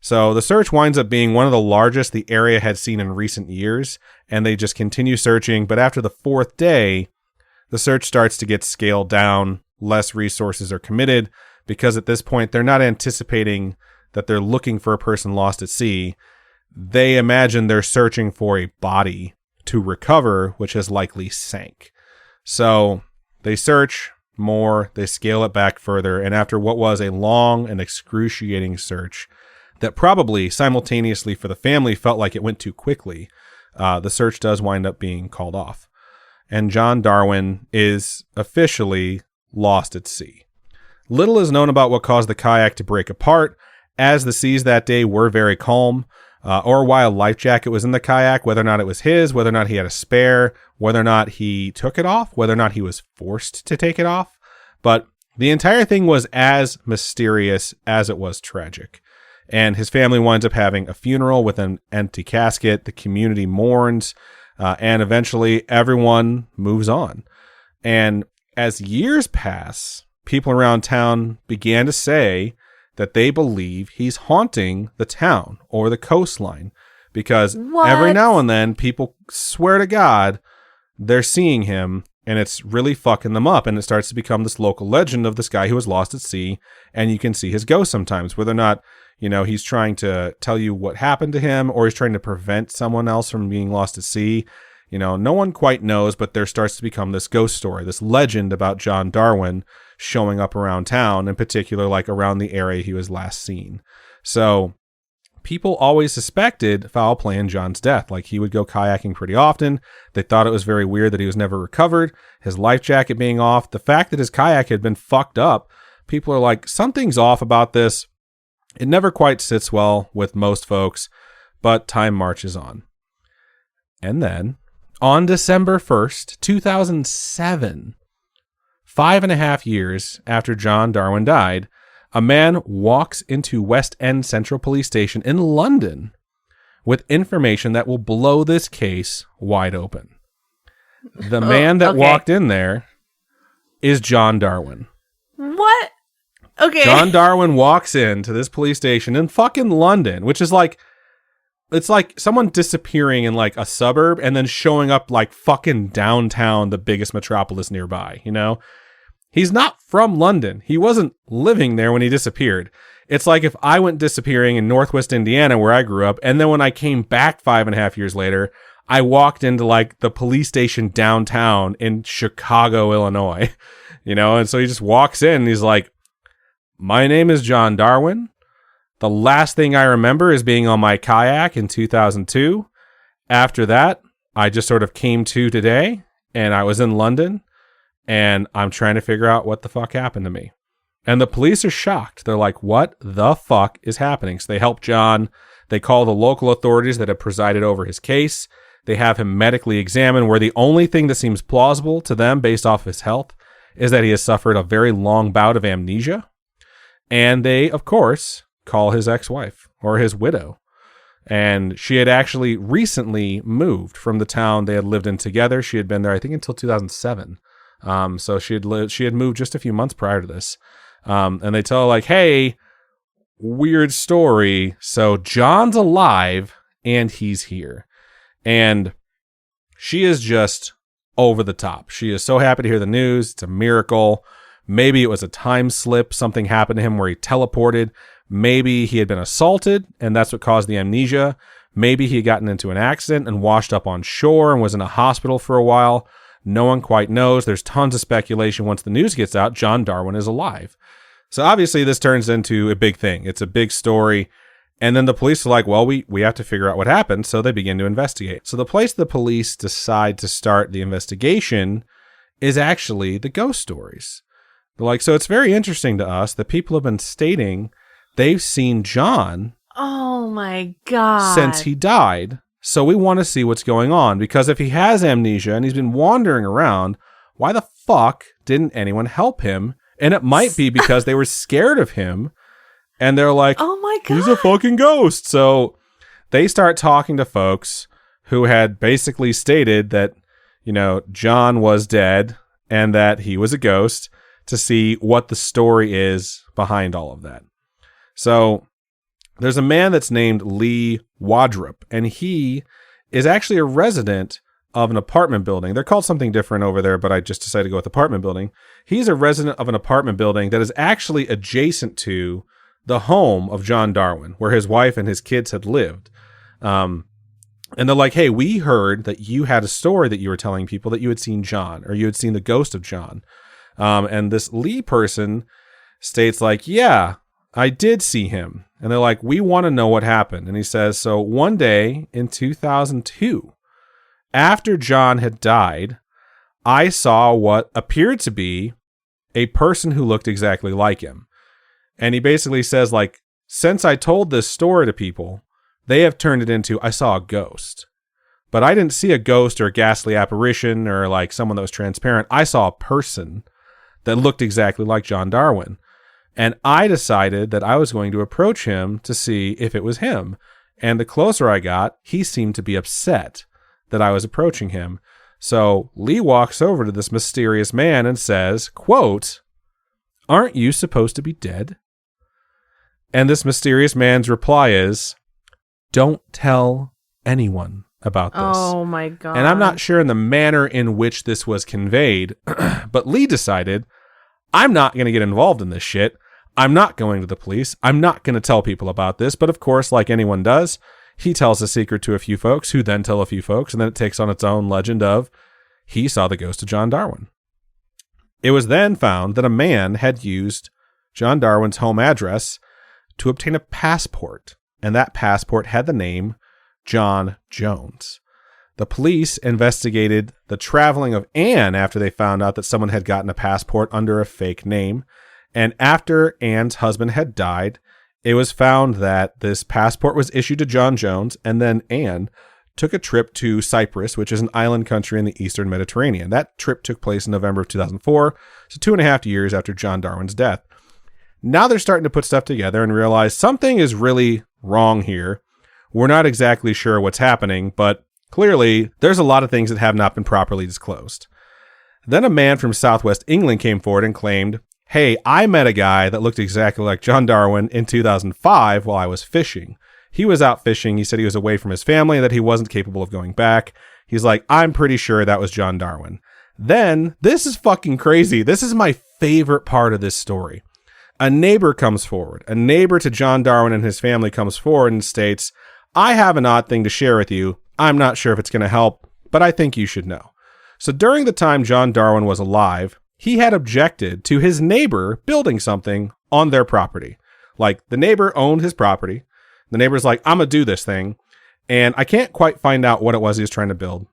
So the search winds up being one of the largest the area had seen in recent years, and they just continue searching. But after the 4th day, the search starts to get scaled down. Less resources are committed because at this point, they're not anticipating that they're looking for a person lost at sea. They imagine they're searching for a body to recover, which has likely sank. So they search more, they scale it back further, and after what was a long and excruciating search that probably simultaneously for the family felt like it went too quickly, the search does wind up being called off. And John Darwin is officially lost at sea. Little is known about what caused the kayak to break apart, as the seas that day were very calm, or why a life jacket was in the kayak, whether or not it was his, whether or not he had a spare, whether or not he took it off, whether or not he was forced to take it off. But the entire thing was as mysterious as it was tragic. And his family winds up having a funeral with an empty casket. The community mourns, and eventually everyone moves on. And as years pass, people around town began to say that they believe he's haunting the town or the coastline, because every now and then people swear to God they're seeing him, and it's really fucking them up. And it starts to become this local legend of this guy who was lost at sea, and you can see his ghost sometimes, whether or not, you know, he's trying to tell you what happened to him or he's trying to prevent someone else from being lost at sea. You know, no one quite knows, but there starts to become this ghost story, this legend about John Darwin showing up around town, in particular, like around the area he was last seen. So people always suspected foul play in John's death. Like, he would go kayaking pretty often. They thought it was very weird that he was never recovered. His life jacket being off, the fact that his kayak had been fucked up, people are like, something's off about this. It never quite sits well with most folks, but time marches on. And then, on December 1st, 2007, 5.5 years after John Darwin died, a man walks into West End Central Police Station in London with information that will blow this case wide open. The man that walked in there is John Darwin.
What? Okay.
John Darwin walks into this police station in fucking London, which is like, it's like someone disappearing in like a suburb and then showing up like fucking downtown, the biggest metropolis nearby, you know? He's not from London. He wasn't living there when he disappeared. It's like if I went disappearing in Northwest Indiana, where I grew up, and then when I came back 5.5 years later, I walked into like the police station downtown in Chicago, Illinois, you know? And so he just walks in and he's like, my name is John Darwin. The last thing I remember is being on my kayak in 2002. After that, I just sort of came to today, and I was in London, and I'm trying to figure out what the fuck happened to me. And the police are shocked. They're like, what the fuck is happening? So they help John. They call the local authorities that have presided over his case. They have him medically examined, where the only thing that seems plausible to them based off his health is that he has suffered a very long bout of amnesia. And they, of course, call his ex-wife or his widow. And she had actually recently moved from the town they had lived in together. She had been there, I think, until 2007. So she had moved just a few months prior to this. And they tell her like, hey, weird story. So John's alive and he's here. And she is just over the top. She is so happy to hear the news. It's a miracle. Maybe it was a time slip. Something happened to him where he teleported. Maybe he had been assaulted and that's what caused the amnesia. Maybe he had gotten into an accident and washed up on shore and was in a hospital for a while. No one quite knows. There's tons of speculation. Once the news gets out, John Darwin is alive. So obviously this turns into a big thing. It's a big story. And then the police are like, well, we have to figure out what happened. So they begin to investigate. So the place the police decide to start the investigation is actually the ghost stories. They're like, so it's very interesting to us that people have been stating they've seen John.
Oh my God.
Since he died. So we want to see what's going on, because if he has amnesia and he's been wandering around, why the fuck didn't anyone help him? And it might be because they were scared of him and they're like, oh my God, he's a fucking ghost. So they start talking to folks who had basically stated that, you know, John was dead and that he was a ghost, to see what the story is behind all of that. So there's a man that's named Lee Wadrup, and he is actually a resident of an apartment building. They're called something different over there, but I just decided to go with apartment building. He's a resident of an apartment building that is actually adjacent to the home of John Darwin, where his wife and his kids had lived. And they're like, hey, we heard that you had a story that you were telling people that you had seen John, or you had seen the ghost of John. And this Lee person states like, yeah, I did see him. And they're like, we want to know what happened. And he says, so one day in 2002, after John had died, I saw what appeared to be a person who looked exactly like him. And he basically says, like, since I told this story to people, they have turned it into, I saw a ghost. But I didn't see a ghost or a ghastly apparition or like someone that was transparent. I saw a person that looked exactly like John Darwin. And I decided that I was going to approach him to see if it was him. And the closer I got, he seemed to be upset that I was approaching him. So Lee walks over to this mysterious man and says, quote, aren't you supposed to be dead? And this mysterious man's reply is, don't tell anyone about this.
Oh my God.
And I'm not sure in the manner in which this was conveyed, but Lee decided, I'm not going to get involved in this shit. I'm not going to the police. I'm not going to tell people about this. But of course, like anyone does, he tells a secret to a few folks who then tell a few folks. And then it takes on its own legend of he saw the ghost of John Darwin. It was then found that a man had used John Darwin's home address to obtain a passport. And that passport had the name John Jones. The police investigated the traveling of Anne after they found out that someone had gotten a passport under a fake name. And after Anne's husband had died, it was found that this passport was issued to John Jones, and then Anne took a trip to Cyprus, which is an island country in the Eastern Mediterranean. That trip took place in November of 2004, so 2.5 years after John Darwin's death. Now they're starting to put stuff together and realize something is really wrong here. We're not exactly sure what's happening, but clearly there's a lot of things that have not been properly disclosed. Then a man from Southwest England came forward and claimed, hey, I met a guy that looked exactly like John Darwin in 2005 while I was fishing. He was out fishing. He said he was away from his family and that he wasn't capable of going back. He's like, I'm pretty sure that was John Darwin. Then, this is fucking crazy. This is my favorite part of this story. A neighbor comes forward. A neighbor to John Darwin and his family comes forward and states, I have an odd thing to share with you. I'm not sure if it's going to help, but I think you should know. So during the time John Darwin was alive, he had objected to his neighbor building something on their property. Like, the neighbor owned his property. The neighbor's like, I'm going to do this thing. And I can't quite find out what it was he was trying to build.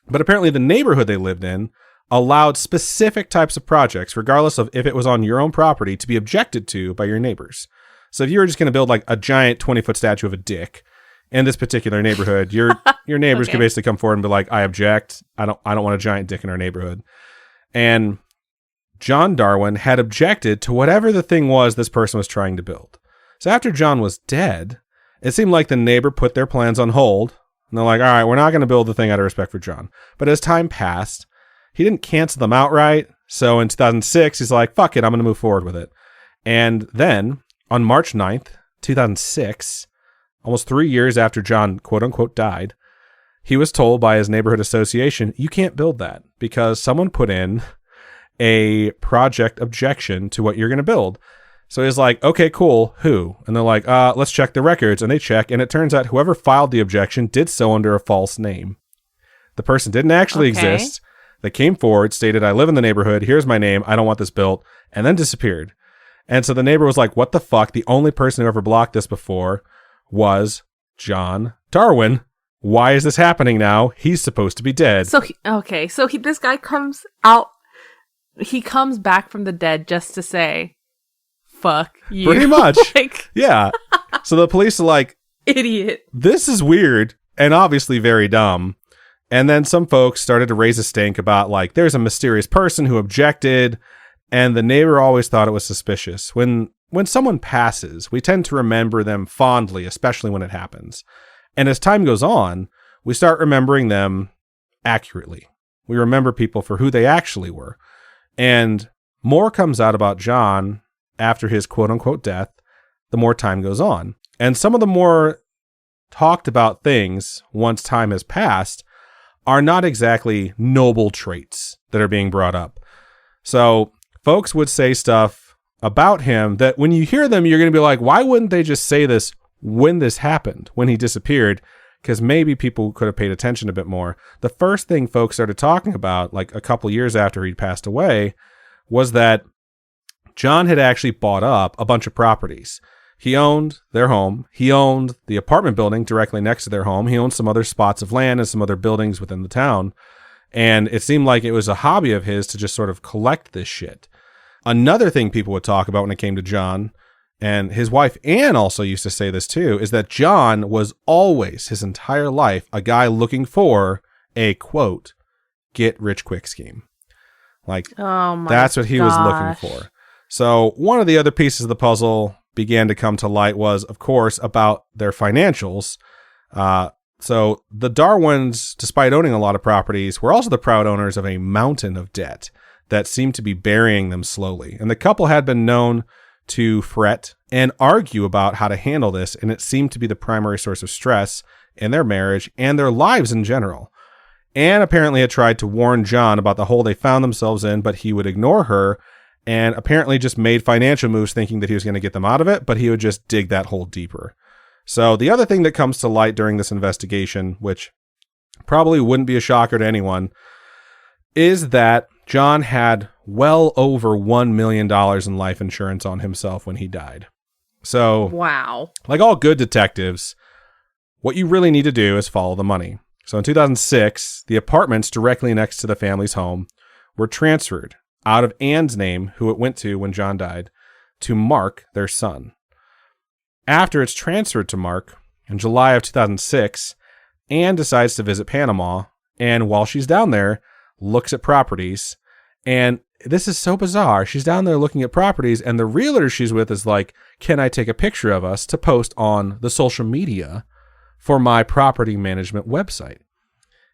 But apparently the neighborhood they lived in allowed specific types of projects, regardless of if it was on your own property, to be objected to by your neighbors. So if you were just going to build like a giant 20-foot statue of a dick in this particular neighborhood, your neighbors could basically come forward and be like, I object. I don't want a giant dick in our neighborhood. And John Darwin had objected to whatever the thing was this person was trying to build. So after John was dead, it seemed like the neighbor put their plans on hold. And they're like, all right, we're not going to build the thing out of respect for John. But as time passed, he didn't cancel them outright. So in 2006, he's like, fuck it, I'm going to move forward with it. And then on March 9th, 2006, almost 3 years after John, quote unquote, died, he was told by his neighborhood association, you can't build that because someone put in a project objection to what you're going to build. So he's like, okay, cool. Who? And they're like, let's check the records. And they check. And it turns out whoever filed the objection did so under a false name. The person didn't actually exist. They came forward, stated, I live in the neighborhood. Here's my name. I don't want this built. And then disappeared. And so the neighbor was like, what the fuck? The only person who ever blocked this before was John Darwin. Why is this happening now? He's supposed to be dead.
So, this guy comes out. He comes back from the dead just to say, fuck you.
Pretty much. Yeah. So the police are like,
idiot.
This is weird and obviously very dumb. And then some folks started to raise a stink about like, there's a mysterious person who objected, and the neighbor always thought it was suspicious. When someone passes, we tend to remember them fondly, especially when it happens. And as time goes on, we start remembering them accurately. We remember people for who they actually were. And more comes out about John after his quote-unquote death, the more time goes on. And some of the more talked about things, once time has passed, are not exactly noble traits that are being brought up. So folks would say stuff about him that when you hear them, you're going to be like, why wouldn't they just say this when this happened, when he disappeared? Because maybe people could have paid attention a bit more. The first thing folks started talking about, like a couple years after he'd passed away, was that John had actually bought up a bunch of properties. He owned their home. He owned the apartment building directly next to their home. He owned some other spots of land and some other buildings within the town. And it seemed like it was a hobby of his to just sort of collect this shit. Another thing people would talk about when it came to John, and his wife Anne also used to say this too, is that John was always, his entire life, a guy looking for a, quote, get rich quick scheme. Like, that's what he was looking for. So one of the other pieces of the puzzle began to come to light was, of course, about their financials. So the Darwins, despite owning a lot of properties, were also the proud owners of a mountain of debt that seemed to be burying them slowly. And the couple had been known to fret and argue about how to handle this, and it seemed to be the primary source of stress in their marriage and their lives in general. Anne apparently had tried to warn John about the hole they found themselves in, but he would ignore her, and apparently just made financial moves thinking that he was going to get them out of it, but he would just dig that hole deeper. So the other thing that comes to light during this investigation, which probably wouldn't be a shocker to anyone, is that John had well over $1 million in life insurance on himself when he died. So,
wow. Like
all good detectives, what you really need to do is follow the money. So in 2006, the apartments directly next to the family's home were transferred out of Anne's name, who it went to when John died, to Mark, their son. After it's transferred to Mark, in July of 2006, Anne decides to visit Panama, and while she's down there, looks at properties. And this is so bizarre. She's down there looking at properties, and the realtor she's with is like, can I take a picture of us to post on the social media for my property management website?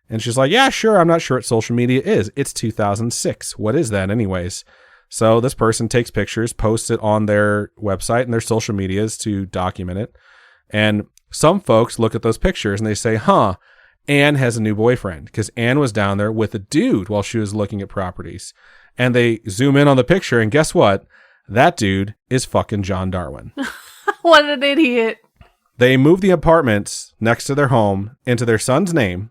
And she's like, yeah, sure. I'm not sure what social media is. It's 2006. What is that anyways? So this person takes pictures, posts it on their website and their social medias to document it. And some folks look at those pictures and they say, Anne has a new boyfriend, because Anne was down there with a dude while she was looking at properties. And they zoom in on the picture, and guess what? That dude is fucking John Darwin.
What an idiot.
They move the apartments next to their home into their son's name.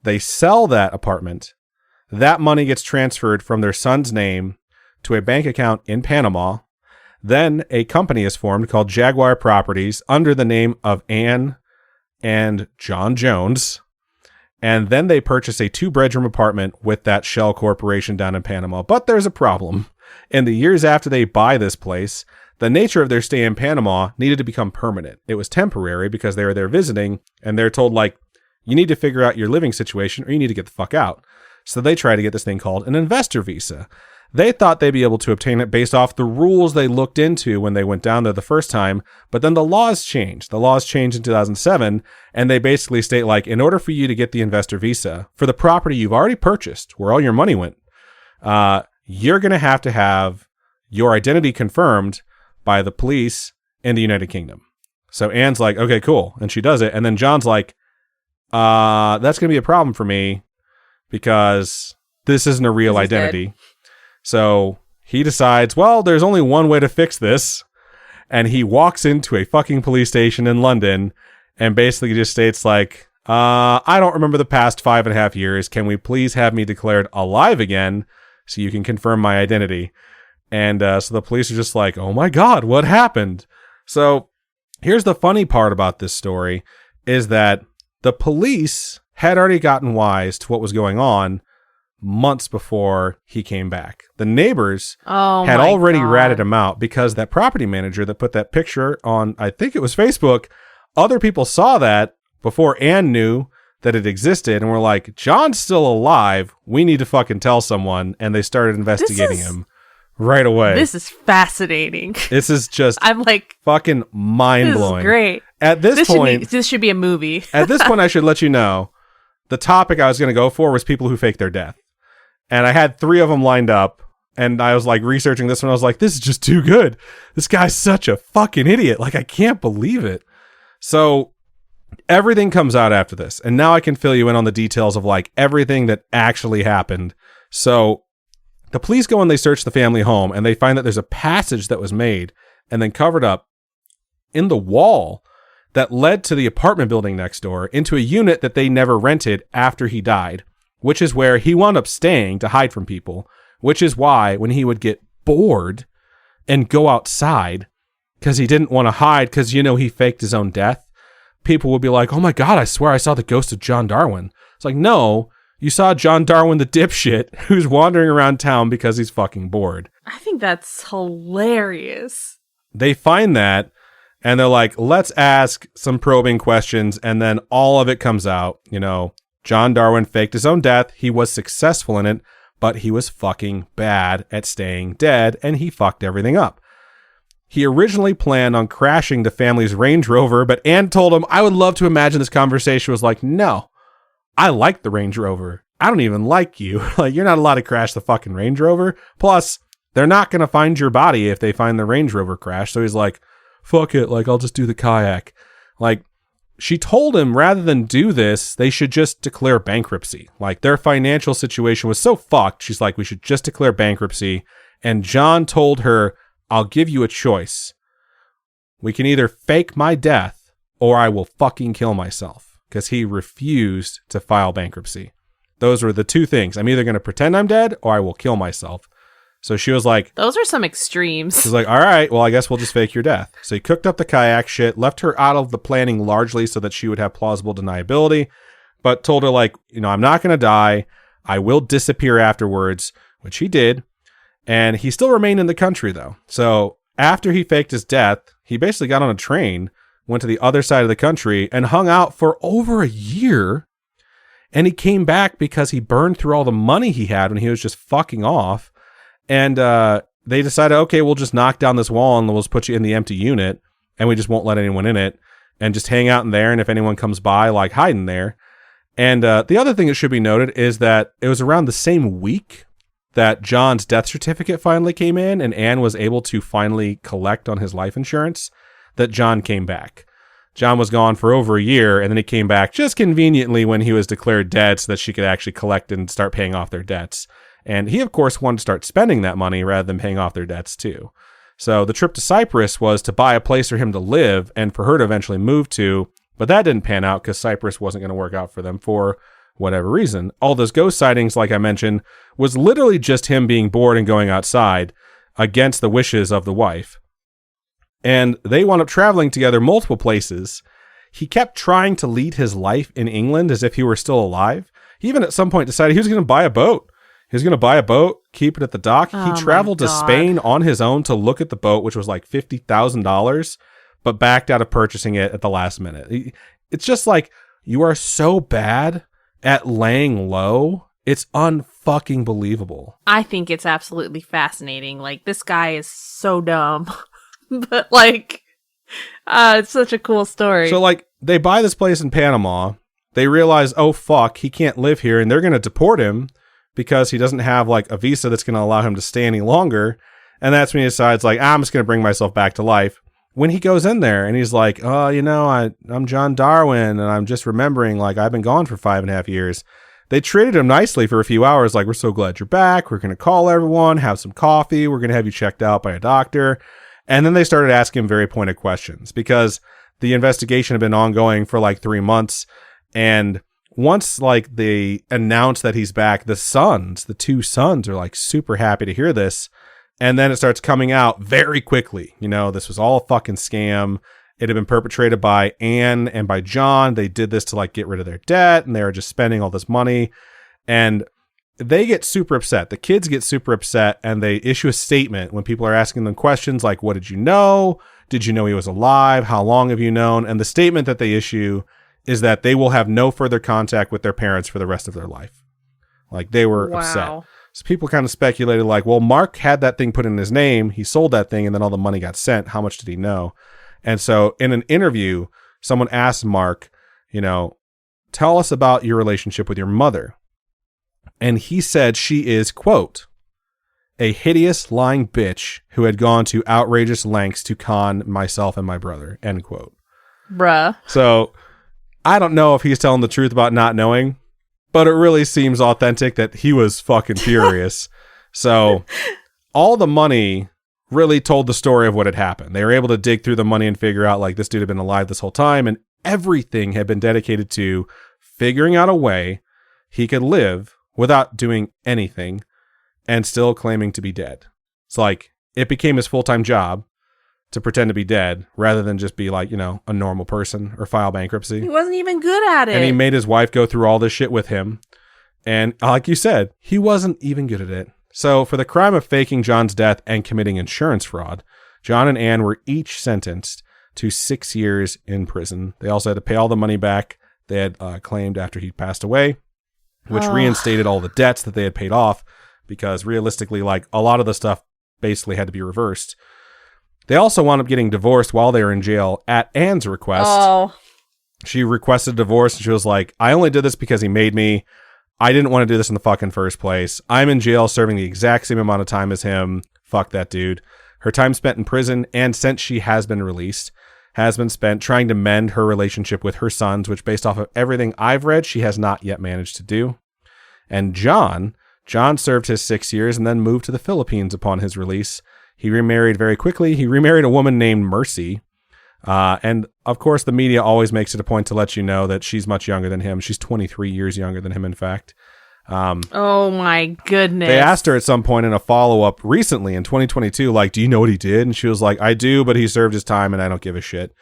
They sell that apartment. That money gets transferred from their son's name to a bank account in Panama. Then a company is formed called Jaguar Properties under the name of Anne and John Jones. And then they purchase a 2-bedroom apartment with that shell corporation down in Panama. But there's a problem. In the years after they buy this place, the nature of their stay in Panama needed to become permanent. It was temporary because they were there visiting, and they're told, like, you need to figure out your living situation or you need to get the fuck out. So they try to get this thing called an investor visa. They thought they'd be able to obtain it based off the rules they looked into when they went down there the first time, but then the laws changed. The laws changed in 2007, and they basically state, like, in order for you to get the investor visa for the property you've already purchased, where all your money went, you're going to have your identity confirmed by the police in the United Kingdom. So Anne's like, okay, cool. And she does it. And then John's like, that's going to be a problem for me because this isn't a real identity. Dead. So he decides, well, there's only one way to fix this. And he walks into a fucking police station in London and basically just states, like, I don't remember the past 5.5 years. Can we please have me declared alive again so you can confirm my identity? And so the police are just like, oh my God, what happened? So here's the funny part about this story is that the police had already gotten wise to what was going on months before he came back. The neighbors had already ratted him out because that property manager that put that picture on, I think it was Facebook, other people saw that before Anne knew that it existed and were like, John's still alive. We need to fucking tell someone. And they started investigating him right away.
This is fascinating.
This is just
I'm like
fucking mind-blowing.
This is great.
At this point,
this should be a movie.
At this point, I should let you know, the topic I was going to go for was people who fake their death. And I had 3 of them lined up. And I was like researching this one. I was like, this is just too good. This guy's such a fucking idiot. Like, I can't believe it. So everything comes out after this. And now I can fill you in on the details of like everything that actually happened. So the police go and they search the family home and they find that there's a passage that was made and then covered up in the wall that led to the apartment building next door into a unit that they never rented after he died, which is where he wound up staying to hide from people, which is why when he would get bored and go outside because he didn't want to hide because, you know, he faked his own death, people would be like, oh my God, I swear I saw the ghost of John Darwin. It's like, no, you saw John Darwin the dipshit who's wandering around town because he's fucking bored.
I think that's hilarious.
They find that and they're like, let's ask some probing questions. And then all of it comes out. You know, John Darwin faked his own death. He was successful in it, but he was fucking bad at staying dead and he fucked everything up. He originally planned on crashing the family's Range Rover, but Anne told him, I would love to imagine this conversation was like, no, I like the Range Rover. I don't even like you. Like, you're not allowed to crash the fucking Range Rover. Plus, they're not going to find your body if they find the Range Rover crash. So he's like, fuck it. Like, I'll just do the kayak. Like, she told him rather than do this, they should just declare bankruptcy. Like, their financial situation was so fucked. She's like, we should just declare bankruptcy. And John told her, I'll give you a choice. We can either fake my death or I will fucking kill myself, because he refused to file bankruptcy. Those were the two things. I'm either going to pretend I'm dead or I will kill myself. So she was like,
those are some extremes.
She's like, all right, well, I guess we'll just fake your death. So he cooked up the kayak shit, left her out of the planning largely so that she would have plausible deniability, but told her, like, you know, I'm not going to die. I will disappear afterwards, which he did. And he still remained in the country, though. So after he faked his death, he basically got on a train, went to the other side of the country, and hung out for over a year. And he came back because he burned through all the money he had when he was just fucking off. And they decided, okay, we'll just knock down this wall and we'll just put you in the empty unit, and we just won't let anyone in it, and just hang out in there. And if anyone comes by, like, hide in there. And the other thing that should be noted is that it was around the same week that John's death certificate finally came in and Anne was able to finally collect on his life insurance, that John came back. John was gone for over a year, and then he came back just conveniently when he was declared dead so that she could actually collect and start paying off their debts. And he, of course, wanted to start spending that money rather than paying off their debts, too. So the trip to Cyprus was to buy a place for him to live and for her to eventually move to, but that didn't pan out because Cyprus wasn't going to work out for them for whatever reason. All those ghost sightings, like I mentioned, was literally just him being bored and going outside against the wishes of the wife. And they wound up traveling together multiple places. He kept trying to lead his life in England as if he were still alive. He even at some point decided he was going to buy a boat. He was going to buy a boat, keep it at the dock. He traveled to Spain on his own to look at the boat, which was like $50,000, but backed out of purchasing it at the last minute. It's just like, you are so bad at laying low. It's unfucking believable.
I think it's absolutely fascinating. Like, this guy is so dumb, but like, it's such a cool story.
So like, they buy this place in Panama. They realize, oh fuck, he can't live here, and they're going to deport him because he doesn't have like a visa that's going to allow him to stay any longer. And that's when he decides, like, I'm just going to bring myself back to life. When he goes in there and he's like, oh, you know, I'm John Darwin, and I'm just remembering, like, I've been gone for 5.5 years. They treated him nicely for a few hours. Like, we're so glad you're back. We're going to call everyone, have some coffee. We're going to have you checked out by a doctor. And then they started asking him very pointed questions because the investigation had been ongoing for like 3 months. And once like they announced that he's back, the two sons are like super happy to hear this. And then it starts coming out very quickly. You know, this was all a fucking scam. It had been perpetrated by Anne and by John. They did this to like get rid of their debt, and they were just spending all this money. And they get super upset. The kids get super upset, and they issue a statement when people are asking them questions like, what did you know? Did you know he was alive? How long have you known? And the statement that they issue is that they will have no further contact with their parents for the rest of their life. Like, they were upset. So people kind of speculated like, well, Mark had that thing put in his name. He sold that thing, and then all the money got sent. How much did he know? And so in an interview, someone asked Mark, you know, tell us about your relationship with your mother. And he said she is, quote, a hideous lying bitch who had gone to outrageous lengths to con myself and my brother, end quote.
Bruh.
So I don't know if he's telling the truth about not knowing, but it really seems authentic that he was fucking furious. So all the money really told the story of what had happened. They were able to dig through the money and figure out like this dude had been alive this whole time, and everything had been dedicated to figuring out a way he could live without doing anything and still claiming to be dead. It's like it became his full-time job to pretend to be dead rather than just be like, a normal person or file bankruptcy.
He wasn't even good at it.
And he made his wife go through all this shit with him. And like you said, he wasn't even good at it. So for the crime of faking John's death and committing insurance fraud, John and Anne were each sentenced to 6 years in prison. They also had to pay all the money back they had claimed after he passed away, which reinstated all the debts that they had paid off, because realistically, like a lot of the stuff basically had to be reversed. They also wound up getting divorced while they were in jail at Anne's request.
Oh.
She requested divorce, and she was like, I only did this because he made me. I didn't want to do this in the fucking first place. I'm in jail serving the exact same amount of time as him. Fuck that dude. Her time spent in prison, and since she has been released, has been spent trying to mend her relationship with her sons, which based off of everything I've read, she has not yet managed to do. And John served his 6 years and then moved to the Philippines upon his release. He remarried very quickly. He remarried a woman named Mercy. And of course, the media always makes it a point to let you know that she's much younger than him. She's 23 years younger than him, in fact.
Oh my goodness.
They asked her at some point in a follow-up recently in 2022, like, do you know what he did? And she was like, I do, but he served his time and I don't give a shit.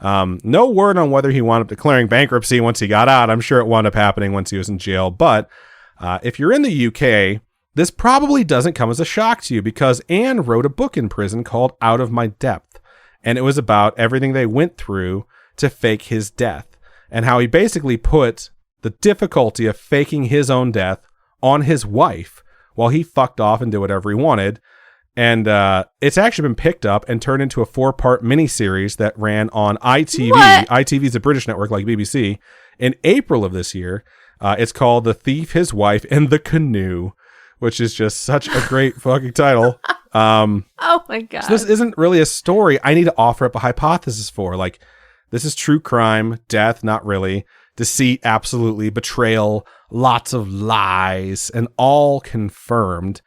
No word on whether he wound up declaring bankruptcy once he got out. I'm sure it wound up happening once he was in jail. But if you're in the UK, this probably doesn't come as a shock to you, because Anne wrote a book in prison called Out of My Depth. And it was about everything they went through to fake his death, and how he basically put the difficulty of faking his own death on his wife while he fucked off and did whatever he wanted. And it's actually been picked up and turned into a 4-part miniseries that ran on ITV.
What?
ITV is a British network like BBC. In April of this year, it's called The Thief, His Wife, and the Canoe, which is just such a great fucking title.
Oh my God.
So this isn't really a story I need to offer up a hypothesis for. Like, this is true crime, death, not really. Deceit, absolutely. Betrayal, lots of lies, and all confirmed.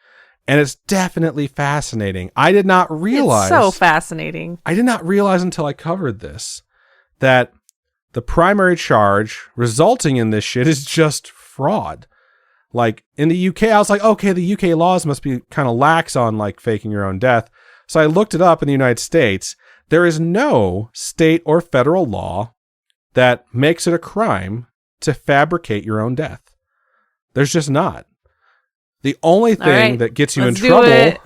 And it's definitely fascinating. I did not realize.
It's so fascinating.
I did not realize until I covered this that the primary charge resulting in this shit is just fraud. Like in the UK, I was like, okay, the UK laws must be kind of lax on like faking your own death. So I looked it up in the United States. There is no state or federal law that makes it a crime to fabricate your own death. There's just not. The only thing that gets you in trouble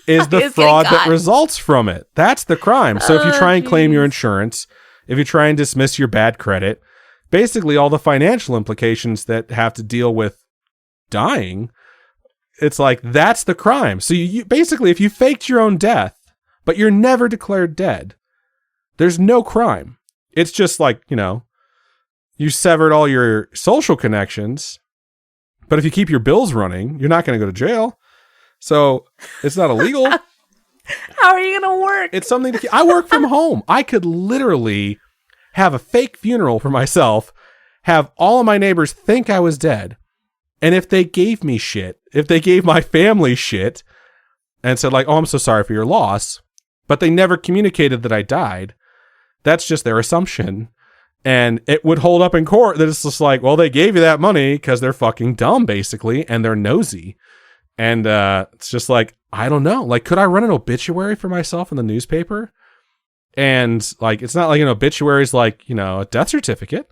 is the fraud that results from it. That's the crime. So if you try and claim your insurance, if you try and dismiss your bad credit, basically all the financial implications that have to deal with dying, it's like, that's the crime. So you basically, if you faked your own death, but you're never declared dead, there's no crime. It's just like, you severed all your social connections, but if you keep your bills running, you're not going to go to jail. So it's not illegal.
How are you going to work?
It's something I work from home. I could literally have a fake funeral for myself, have all of my neighbors think I was dead. And if they gave me shit, if they gave my family shit and said like, oh, I'm so sorry for your loss, but they never communicated that I died, that's just their assumption. And it would hold up in court that it's just like, well, they gave you that money because they're fucking dumb, basically, and they're nosy. And it's just like, I don't know. Like, could I run an obituary for myself in the newspaper? And like, it's not like an obituary is like, a death certificate.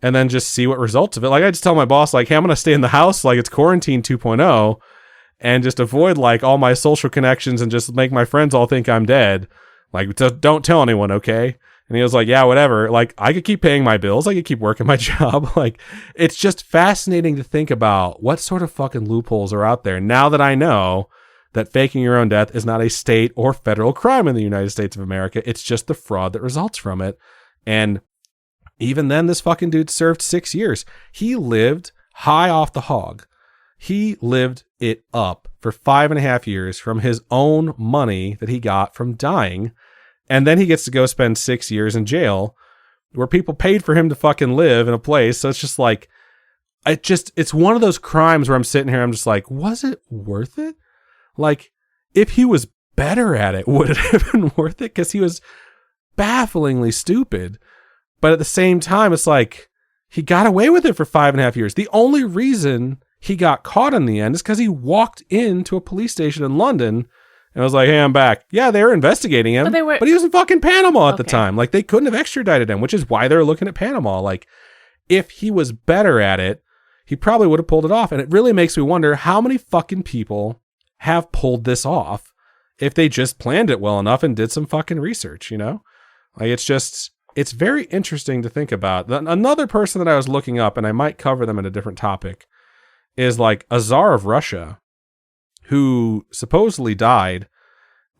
And then just see what results of it. Like, I just tell my boss, like, hey, I'm going to stay in the house like it's quarantine 2.0 and just avoid like all my social connections and just make my friends all think I'm dead. Like, don't tell anyone, okay? And he was like, yeah, whatever. Like, I could keep paying my bills. I could keep working my job. Like, it's just fascinating to think about what sort of fucking loopholes are out there now that I know that faking your own death is not a state or federal crime in the United States of America. It's just the fraud that results from it. And even then, this fucking dude served 6 years. He lived high off the hog. He lived it up for 5.5 years from his own money that he got from dying. And then he gets to go spend 6 years in jail where people paid for him to fucking live in a place. So it's just like, it's one of those crimes where I'm sitting here, I'm just like, was it worth it? Like, if he was better at it, would it have been worth it? Because he was bafflingly stupid. But at the same time, it's like, he got away with it for 5.5 years. The only reason he got caught in the end is because he walked into a police station in London and was like, hey, I'm back. Yeah, they were investigating him, but he was in fucking Panama at the time. Like, they couldn't have extradited him, which is why they're looking at Panama. Like, if he was better at it, he probably would have pulled it off. And it really makes me wonder how many fucking people have pulled this off if they just planned it well enough and did some fucking research, you know? Like, it's very interesting to think about. Another person that I was looking up, and I might cover them in a different topic, is like a Tsar of Russia who supposedly died.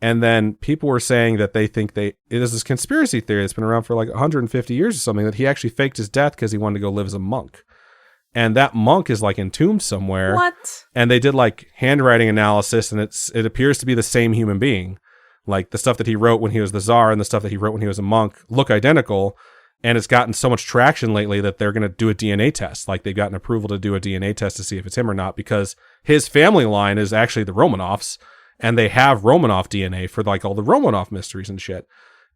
And then people were saying that they think it is this conspiracy theory that's been around for like 150 years or something, that he actually faked his death because he wanted to go live as a monk. And that monk is like entombed somewhere.
What? And
they did like handwriting analysis, and it appears to be the same human being. Like the stuff that he wrote when he was the Tsar and the stuff that he wrote when he was a monk look identical. And it's gotten so much traction lately that they're going to do a DNA test. Like they've gotten approval to do a DNA test to see if it's him or not, because his family line is actually the Romanovs, and they have Romanov DNA for like all the Romanov mysteries and shit.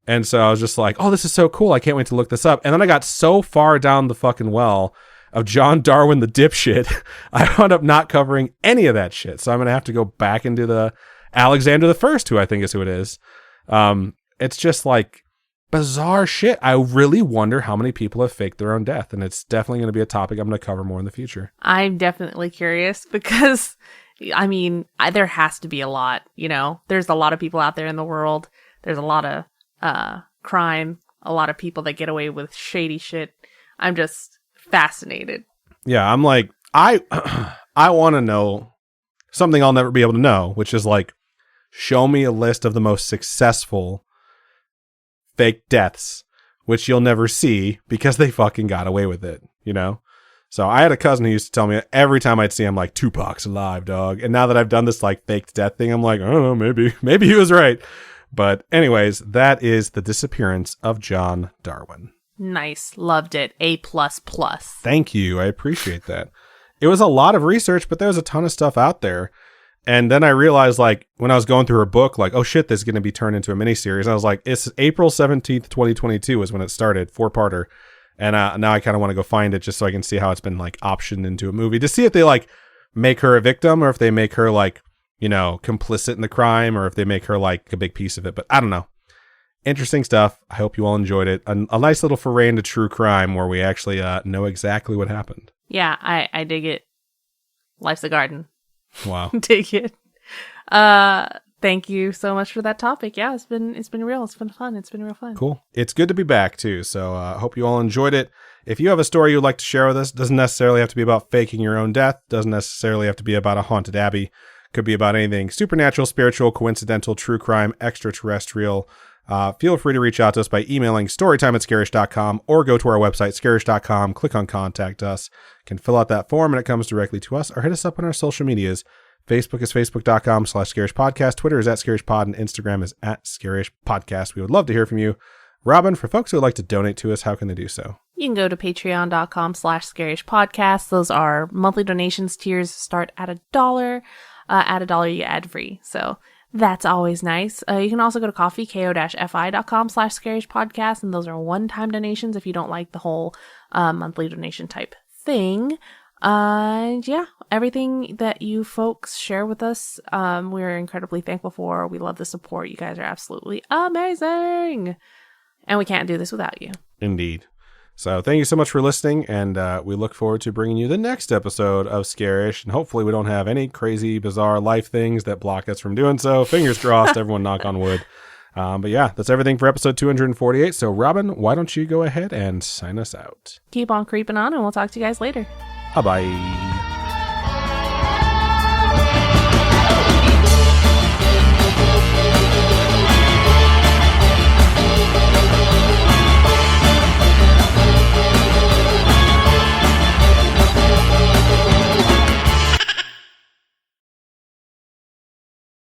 And so I was just like, oh, this is so cool. I can't wait to look this up. And then I got so far down the fucking well of John Darwin, the dipshit, I wound up not covering any of that shit. So I'm going to have to go back into the Alexander the First, who I think is who it is. It's just like bizarre shit. I really wonder how many people have faked their own death. And it's definitely going to be a topic I'm going to cover more in the future.
I'm definitely curious because, I mean, there has to be a lot, you know? There's a lot of people out there in the world. There's a lot of crime, a lot of people that get away with shady shit. I'm just fascinated.
Yeah, I'm like, I want to know something I'll never be able to know, which is like, show me a list of the most successful fake deaths, which you'll never see because they fucking got away with it, you know? So I had a cousin who used to tell me every time I'd see him, like, Tupac's alive, dog. And now that I've done this like faked death thing, I'm like, I don't know, maybe he was right. But anyways, that is The Disappearance of John Darwin.
Nice. Loved it. A++.
Thank you. I appreciate that. It was a lot of research, but there was a ton of stuff out there. And then I realized, like, when I was going through her book, like, oh shit, this is going to be turned into a miniseries. I was like, it's April 17th, 2022 was when it started, 4-parter. And now I kind of want to go find it just so I can see how it's been, like, optioned into a movie to see if they, like, make her a victim or if they make her, like, you know, complicit in the crime, or if they make her, like, a big piece of it. But I don't know. Interesting stuff. I hope you all enjoyed it. A nice little foray into true crime where we actually know exactly what happened.
Yeah, I dig it. Life's a garden.
Wow.
Dig it. Thank you so much for that topic. Yeah, it's been real. It's been fun. It's been real fun.
Cool. It's good to be back too. So I hope you all enjoyed it. If you have a story you'd like to share with us, doesn't necessarily have to be about faking your own death. Doesn't necessarily have to be about a haunted abbey. Could be about anything supernatural, spiritual, coincidental, true crime, extraterrestrial. Feel free to reach out to us by emailing storytime@scaryish.com or go to our website, scaryish.com, click on contact us. You can fill out that form and it comes directly to us, or hit us up on our social medias. Facebook is facebook.com/scariyishpodcast. Twitter is @scariyishpod, and Instagram is @scariyishpodcast. We would love to hear from you. Robin, for folks who would like to donate to us, how can they do so?
You can go to patreon.com/scariyishpodcast. Those are monthly donations. Tiers start at $1. At $1, you get ad-free. So that's always nice. You can also go to ko-fi.com/scariyishpodcast, and those are one-time donations if you don't like the whole monthly donation type thing. And yeah, everything that you folks share with us, we're incredibly thankful for. We love the support. You guys are absolutely amazing. And we can't do this without you.
Indeed. So thank you so much for listening, and we look forward to bringing you the next episode of Scaryish, and hopefully we don't have any crazy, bizarre life things that block us from doing so. Fingers crossed, everyone knock on wood. But yeah, that's everything for episode 248. So Robin, why don't you go ahead and sign us out?
Keep on creeping on, and we'll talk to you guys later.
Bye-bye.